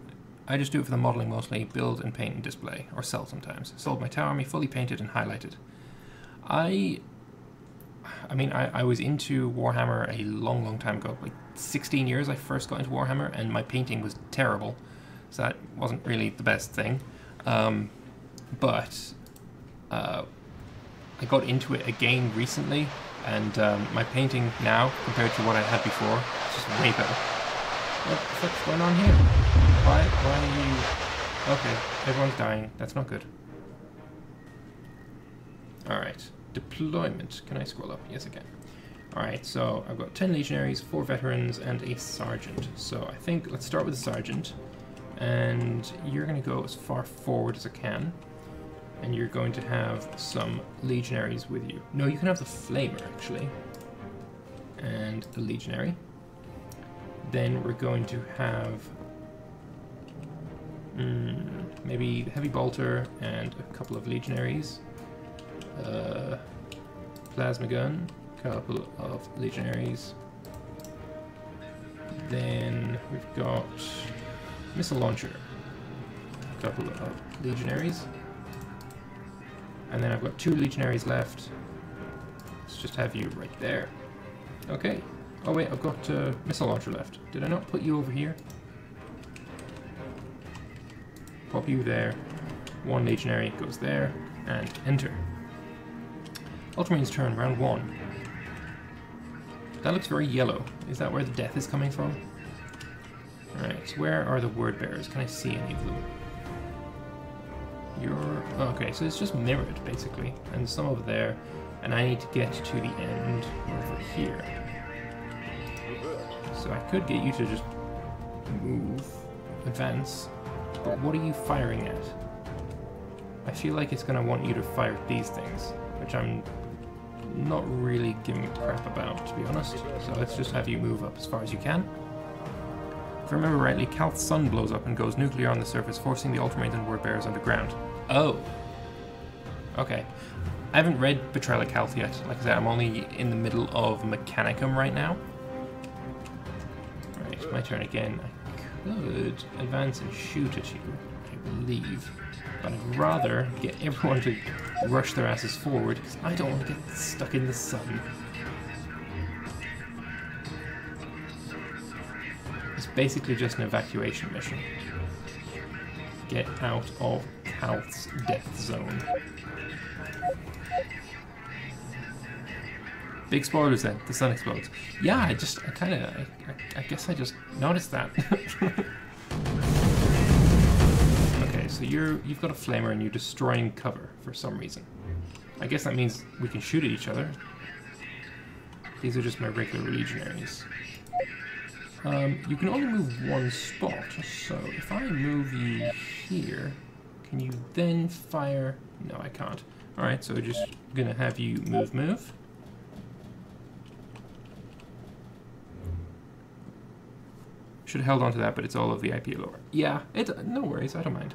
I just do it for the modelling mostly. Build and paint and display. Or sell sometimes. Sold my tower army fully painted and highlighted. I mean, I was into Warhammer a long time ago. Like 16 years I first got into Warhammer, and my painting was terrible. So that wasn't really the best thing. But I got into it again recently, and my painting now, compared to what I had before, is just way better. What the fuck's going on here? Why are you... Okay, everyone's dying. That's not good. Alright, deployment. Can I scroll up? Yes, I can. Alright, so I've got 10 Legionaries, 4 Veterans, and a Sergeant. So I think, let's start with the Sergeant. And you're going to go as far forward as I can. And you're going to have some Legionaries with you. No, you can have the Flamer, actually. And the Legionary. Then we're going to have maybe the Heavy Bolter and a couple of Legionaries. Plasma Gun, a couple of Legionaries. Then we've got Missile Launcher, a couple of Legionaries. And then I've got 2 Legionaries left. Let's just have you right there. Okay. Oh wait, I've got Missile Launcher left. Did I not put you over here? Pop you there. 1 Legionary goes there. And enter. Ultramarines turn, round 1. That looks very yellow. Is that where the death is coming from? Alright, so where are the Wordbearers? Can I see any of them? Okay, so it's just mirrored, basically. And there's some over there. And I need to get to the end over here. So I could get you to just move, advance, But what are you firing at? I feel like it's going to want you to fire at these things, which I'm not really giving a crap about, to be honest. So let's just have you move up as far as you can. If I remember rightly, Calth's sun blows up and goes nuclear on the surface, forcing the Ultramarines and word bearers underground. Oh. Okay. I haven't read Betrayal at Calth yet. Like I said, I'm only in the middle of Mechanicum right now. Right, my turn again. I could advance and shoot at you, I believe. But I'd rather get everyone to rush their asses forward, because I don't want to get stuck in the sun. It's basically just an evacuation mission. Get out of Calth's death zone. Big spoilers then, the sun explodes. Yeah, I guess I just noticed that. Okay, so you've got a flamer and you're destroying cover for some reason. I guess that means we can shoot at each other. These are just my regular legionaries. You can only move one spot, so if I move you here, can you then fire? No, I can't. Alright, so we're just gonna have you move. Should have held on to that, but it's all of the IP lore. Yeah, no worries, I don't mind.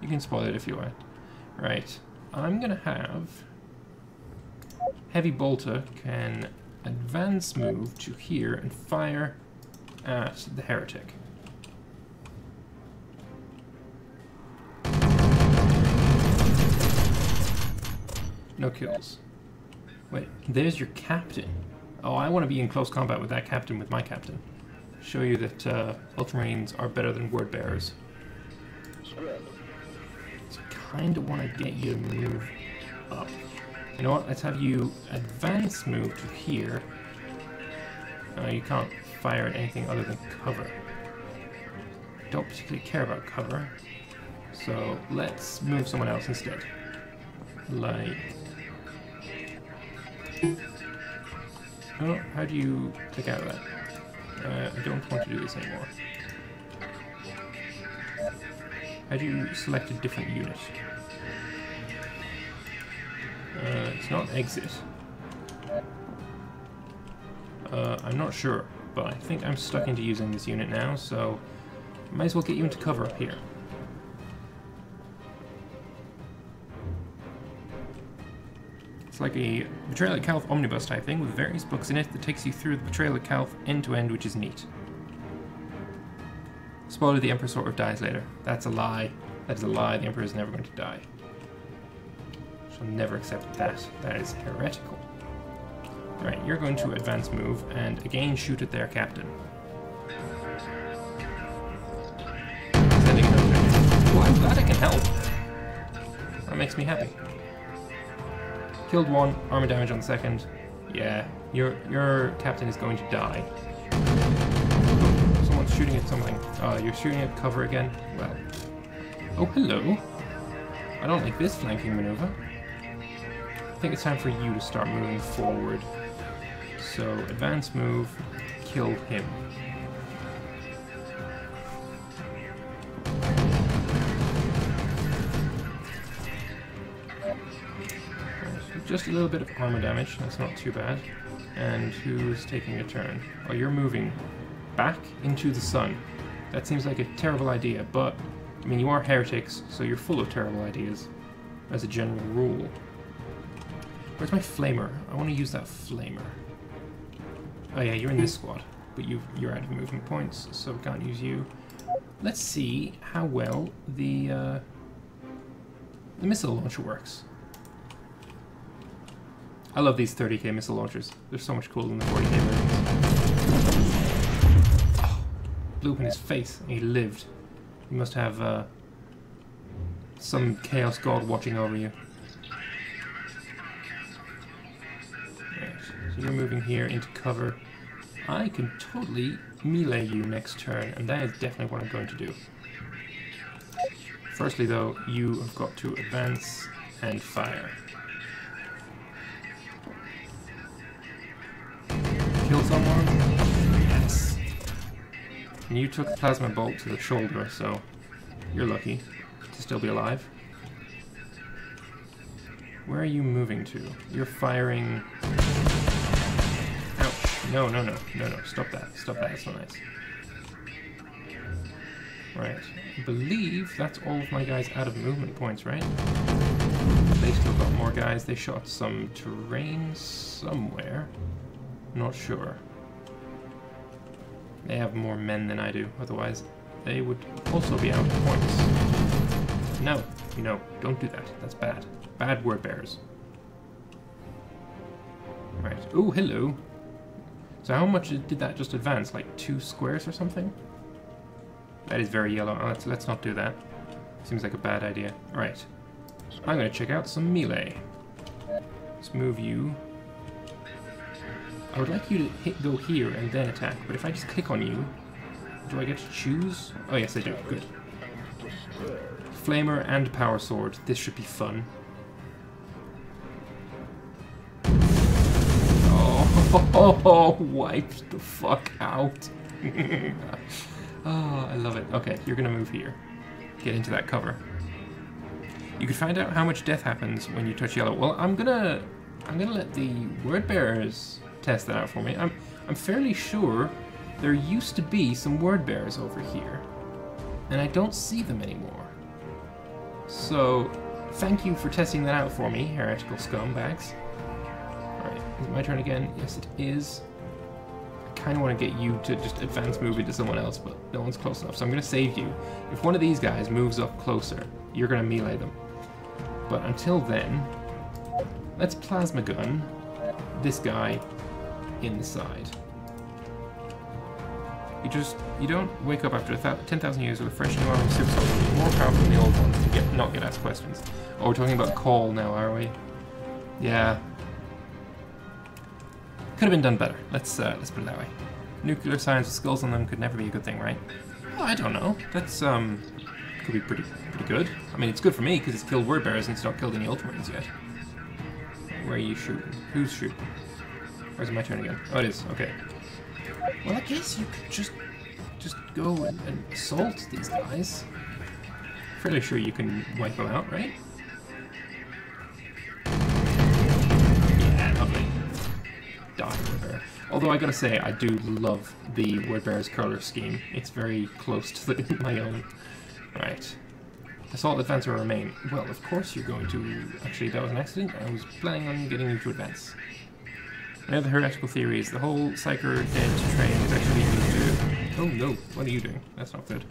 You can spoil it if you want. Right, I'm gonna have Heavy Bolter can advance move to here and fire at the heretic. No kills. Wait, there's your captain. Oh, I want to be in close combat with that captain, with my captain. Show you that Ultramarines are better than word bearers. So kind of want to get you to move up. You know what? Let's have you advance move to here. You can't fire at anything other than cover. Don't particularly care about cover, so let's move someone else instead. Like, oh, how do you click out of that? I don't want to do this anymore. How do you select a different unit? It's not exit. I'm not sure, but I think I'm stuck into using this unit now, so I might as well get you into cover up here. It's like a Betrayal at Calth omnibus type thing with various books in it that takes you through the Betrayal at Calth end to end, which is neat. Spoiler, the Emperor sort of dies later. That's a lie. That is a lie. The Emperor is never going to die. Shall never accept that. That is heretical. Alright, you're going to advance move and again shoot at their captain. Well, I'm glad I can help. That makes me happy. Killed one, armor damage on the second. Yeah, your captain is going to die. Someone's shooting at something. Oh, you're shooting at cover again? Well. Oh, hello. I don't like this flanking maneuver. I think it's time for you to start moving forward. So, advance move, kill him. Just a little bit of armor damage, that's not too bad. And who's taking a turn? Oh, you're moving back into the sun. That seems like a terrible idea, but, I mean, you are heretics, so you're full of terrible ideas, as a general rule. Where's my flamer? I want to use that flamer. Oh yeah, you're in this squad, but you're out of movement points, so we can't use you. Let's see how well the missile launcher works. I love these 30k missile launchers. They're so much cooler than the 40k versions. Oh, blew up in his face, and he lived. You must have some chaos god watching over you. Right, so you're moving here into cover. I can totally melee you next turn, and that is definitely what I'm going to do. Firstly though, you have got to advance and fire. Kill someone? Yes. And you took the plasma bolt to the shoulder, so You're lucky to still be alive. Where are you moving to? You're firing... Ouch. No, no, no. No, no. Stop that. Stop that. That's not nice. Right. I believe that's all of my guys out of movement points, right? They still got more guys. They shot some terrain somewhere. Not sure. They have more men than I do. Otherwise, they would also be out of points. No. No. Don't do that. That's bad. Bad word bearers. Right. Oh, hello. So how much did that just advance? Like 2 squares or something? That is very yellow. Oh, let's not do that. Seems like a bad idea. Right. I'm going to check out some melee. Let's move you. I would like you to go here and then attack, but if I just click on you, do I get to choose? Oh yes, I do. Good. Flamer and power sword. This should be fun. Oh, wiped the fuck out. Oh, I love it. Okay, you're gonna move here. Get into that cover. You could find out how much death happens when you touch yellow. Well, I'm gonna let the word bearers test that out for me. I'm fairly sure there used to be some word bearers over here, and I don't see them anymore. So, thank you for testing that out for me, heretical scumbags. Alright, is it my turn again? Yes, it is. I kind of want to get you to just advance move into someone else, but no one's close enough, so I'm going to save you. If one of these guys moves up closer, you're going to melee them. But until then, let's plasma gun this guy in the side. You don't wake up after 10,000 years with a fresh new army of super soldiers more powerful than the old ones to not get asked questions. Oh, we're talking about call now, are we? Yeah. Could have been done better. Let's put it that way. Nuclear science with skulls on them could never be a good thing, right? Well, I don't know. That's could be pretty good. I mean, it's good for me because it's killed word bearers and it's not killed any Ultramarines yet. Where are you shooting? Who's shooting? Or is it my turn again? Oh, it is. Okay. Well, I guess you could just go and assault these guys. Fairly sure you can wipe them out, right? Yeah, lovely. Die, word bearer. Although I gotta say, I do love the word bearer's color scheme. It's very close to my own. Right. Assault, advance, or remain. Well, of course you're going to... Actually, that was an accident. I was planning on getting you to advance. Another heretical theory is the whole Psyker dead train is actually used to... Oh no, what are you doing? That's not good.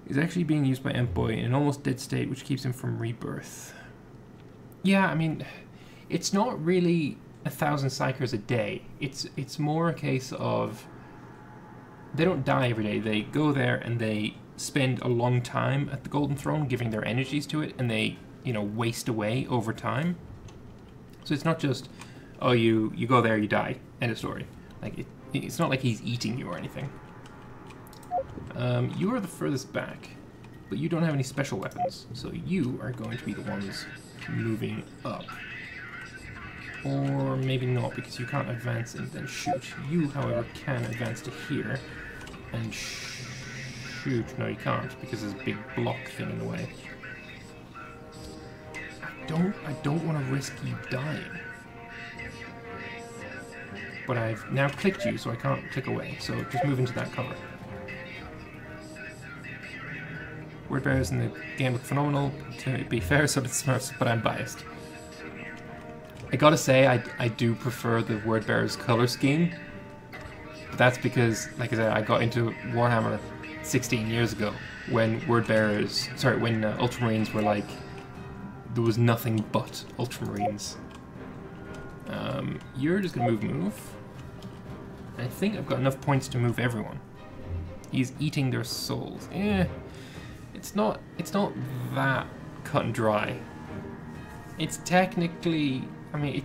Is actually being used by Emp-Boy in an almost dead state, which keeps him from rebirth. Yeah, I mean, it's not really 1,000 Psykers a day. It's more a case of... They don't die every day. They go there and they spend a long time at the Golden Throne giving their energies to it, and they, you know, waste away over time. So it's not just, oh, you go there, you die, end of story. Like, it's not like he's eating you or anything. You are the furthest back, but you don't have any special weapons, so you are going to be the ones moving up. Or maybe not, because you can't advance and then shoot. You, however, can advance to here and shoot. No, you can't, because there's a big block thing in the way. I don't want to risk you dying. But I've now clicked you, so I can't click away, so just move into that cover. Word bearers in the game look phenomenal, to be fair, so did Smurfs, but I'm biased. I gotta say, I do prefer the word bearers color scheme. But that's because, like I said, I got into Warhammer 16 years ago, when word bearers, sorry, when Ultramarines were like, there was nothing but Ultramarines. You're just gonna move. I think I've got enough points to move everyone. He's eating their souls. It's not that cut and dry. It's technically, I mean,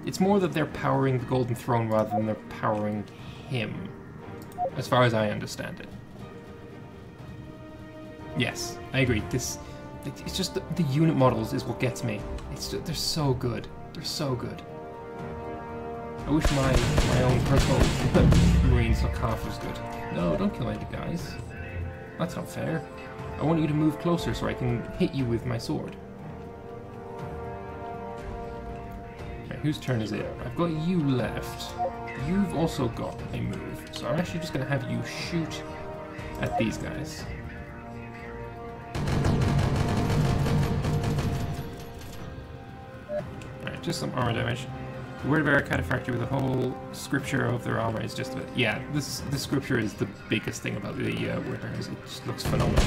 it's more that they're powering the Golden Throne rather than they're powering him, as far as I understand it. Yes, I agree. It's just the unit models is what gets me. They're so good. They're so good. I wish my own personal Marines look half as good. No, don't kill any guys. That's not fair. I want you to move closer so I can hit you with my sword. Right, whose turn is it? I've got you left. You've also got a move. So I'm actually just going to have you shoot at these guys. Alright, just some armor damage. The word bearer cataphractor with the whole scripture of their armor is just... yeah, this scripture is the biggest thing about the word bearers. It just looks phenomenal.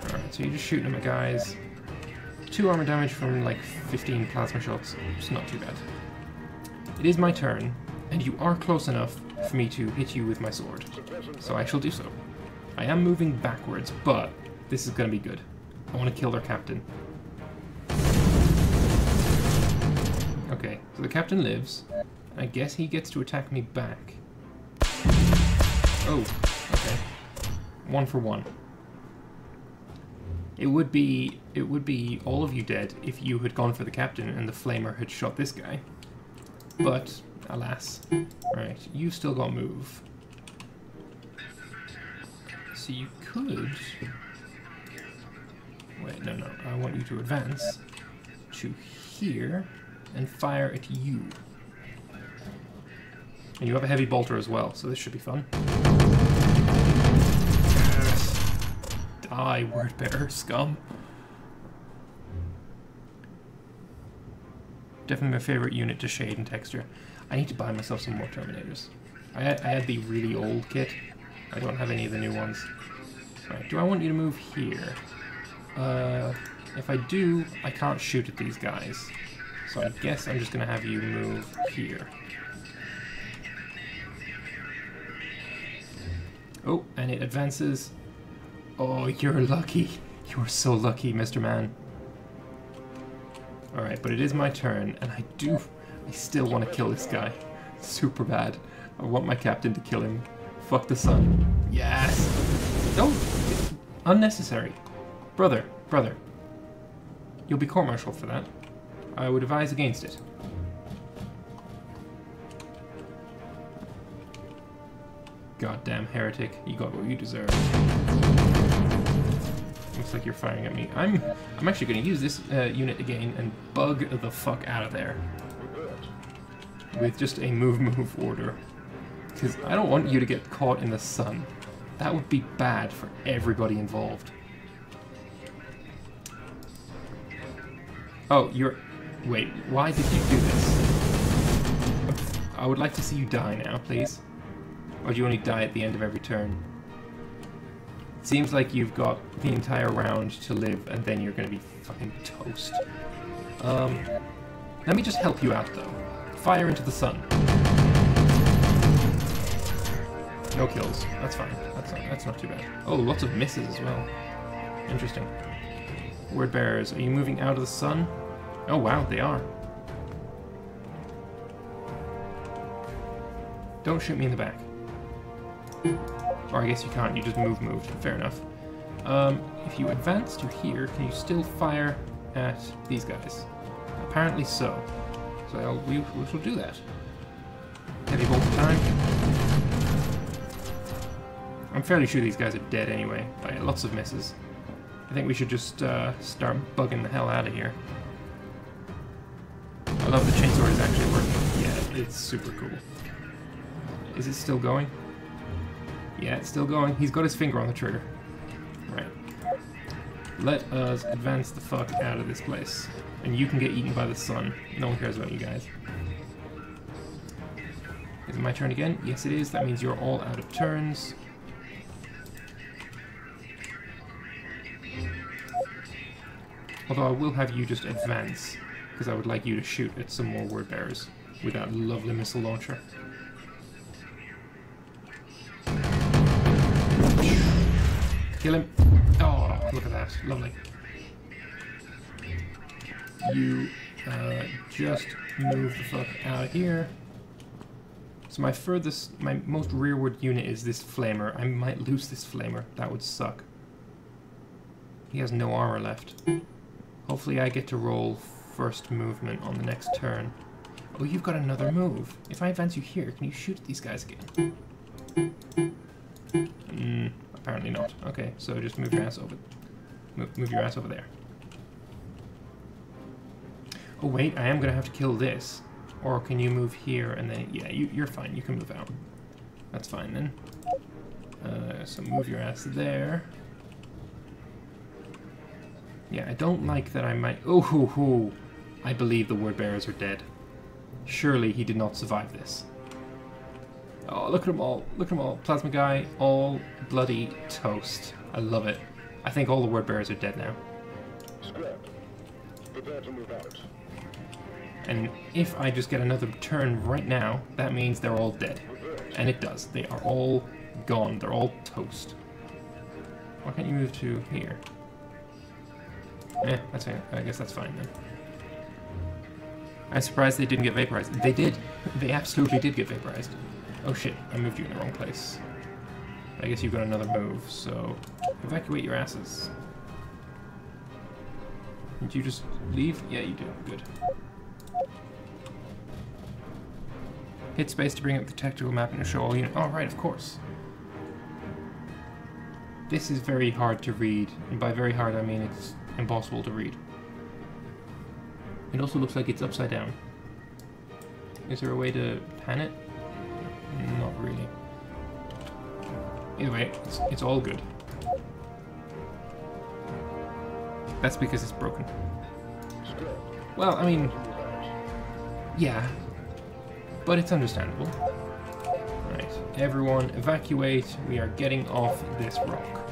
Alright, so you're just shooting at my guys. 2 armor damage from like 15 plasma shots. It's not too bad. It is my turn, and you are close enough for me to hit you with my sword. So I shall do so. I am moving backwards, but this is going to be good. I want to kill their captain. Okay, so the captain lives. I guess he gets to attack me back. Oh, okay. 1 for 1. It would be all of you dead if you had gone for the captain and the flamer had shot this guy. But, alas. Alright, you've still got move. So you could... wait, no, I want you to advance to here and fire at you. And you have a heavy bolter as well, so this should be fun. Yes. Die, word bearer, scum. Definitely my favorite unit to shade and texture. I need to buy myself some more Terminators. I had the really old kit. I don't have any of the new ones. Right, do I want you to move here? If I do, I can't shoot at these guys. So I guess I'm just going to have you move here. Oh, and it advances. Oh, you're lucky. You're so lucky, Mr. Man. Alright, but it is my turn, and I still want to kill this guy. Super bad. I want my captain to kill him. Fuck the sun. Yes! No! Unnecessary. Brother. You'll be court-martialed for that. I would advise against it. Goddamn heretic. You got what you deserve. Looks like you're firing at me. I'm actually going to use this unit again and bug the fuck out of there. With just a move order. Because I don't want you to get caught in the sun. That would be bad for everybody involved. Oh, you're... wait, why did you do this? I would like to see you die now, please. Or do you only die at the end of every turn? It seems like you've got the entire round to live, and then you're going to be fucking toast. Let me just help you out, though. Fire into the sun. No kills. That's fine. That's not too bad. Oh, lots of misses as well. Interesting. Word bearers, are you moving out of the sun? Oh wow, they are. Don't shoot me in the back. Or I guess you can't, you just moved. Fair enough. If you advance to here, can you still fire at these guys? Apparently so. So we shall do that. Heavy bolt time. I'm fairly sure these guys are dead anyway, by lots of misses. I think we should just start bugging the hell out of here. I love the chainsword is actually working. Yeah, it's super cool. Is it still going? Yeah, it's still going. He's got his finger on the trigger. Right. Let us advance the fuck out of this place. And you can get eaten by the sun. No one cares about you guys. Is it my turn again? Yes, it is. That means you're all out of turns. Although I will have you just advance, because I would like you to shoot at some more word bearers with that lovely missile launcher. Kill him. Oh, look at that. Lovely. You just move the fuck out of here. So my most rearward unit is this flamer. I might lose this flamer. That would suck. He has no armor left. Hopefully I get to roll first movement on the next turn. Oh, you've got another move. If I advance you here, can you shoot at these guys again? Apparently not. Okay, so just move your ass over. Move your ass over there. Oh wait, I am gonna have to kill this. Or can you move here and then... Yeah, you're fine. You can move out. That's fine then. So move your ass there. Yeah, I don't like that I might... Oh, hoo, hoo. I believe the word bearers are dead. Surely he did not survive this. Oh, look at them all. Look at them all. Plasma guy, all bloody toast. I love it. I think all the word bearers are dead now. Squad, prepare to move out. And if I just get another turn right now, that means they're all dead. And it does. They are all gone. They're all toast. Why can't you move to here? That's fine. I guess that's fine then. I'm surprised they didn't get vaporized. They did. They absolutely did get vaporized. Oh shit, I moved you in the wrong place. I guess you've got another move, so evacuate your asses. Did you just leave? Yeah, you do. Good. Hit space to bring up the tactical map and show all units. Oh, right, of course. This is very hard to read, and by very hard I mean it's impossible to read. It also looks like it's upside down. Is there a way to pan it? Not really. Either way, it's all good. That's because it's broken. Well, I mean, yeah, but it's understandable. Right, everyone evacuate. We are getting off this rock.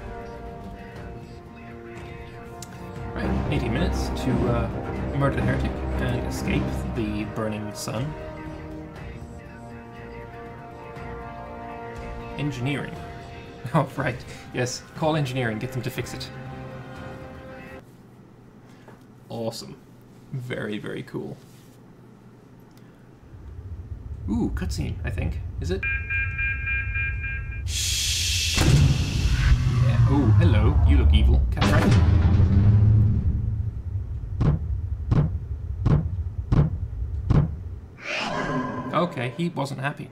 Right, 18 minutes to murder the heretic and escape the burning sun. Engineering. Oh, right. Yes, call engineering, get them to fix it. Awesome. Very, very cool. Ooh, cutscene, I think. Is it? Shh. Yeah. Oh, hello. You look evil. Cataract. Okay, he wasn't happy.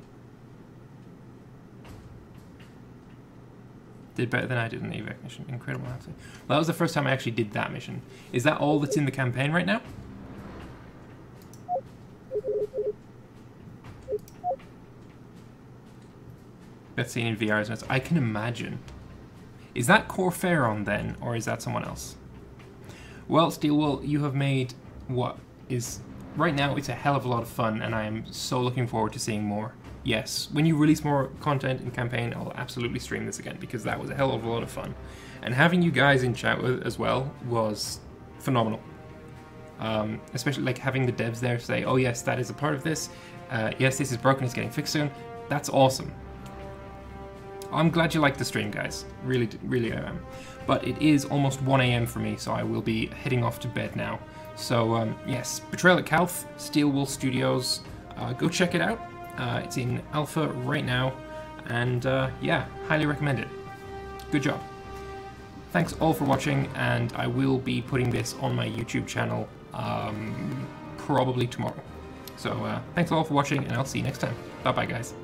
Did better than I did in the evac mission. Incredible, actually. Well, that was the first time I actually did that mission. Is that all that's in the campaign right now? That's seen in VR, isn't it? I can imagine. Is that Corferon then, or is that someone else? Well, Steelwool, you have made what is... Right now, it's a hell of a lot of fun, and I am so looking forward to seeing more. Yes, when you release more content in campaign, I'll absolutely stream this again, because that was a hell of a lot of fun. And having you guys in chat with as well was phenomenal. Especially like having the devs there say, oh yes, that is a part of this. Yes, this is broken, it's getting fixed soon. That's awesome. I'm glad you liked the stream, guys. Really, really I am. But it is almost 1 AM for me, so I will be heading off to bed now. So, yes, Betrayal at Calth, Steelwool Studios. Go check it out. It's in alpha right now, and yeah, highly recommend it. Good job. Thanks all for watching, and I will be putting this on my YouTube channel probably tomorrow. So, thanks all for watching, and I'll see you next time. Bye-bye, guys.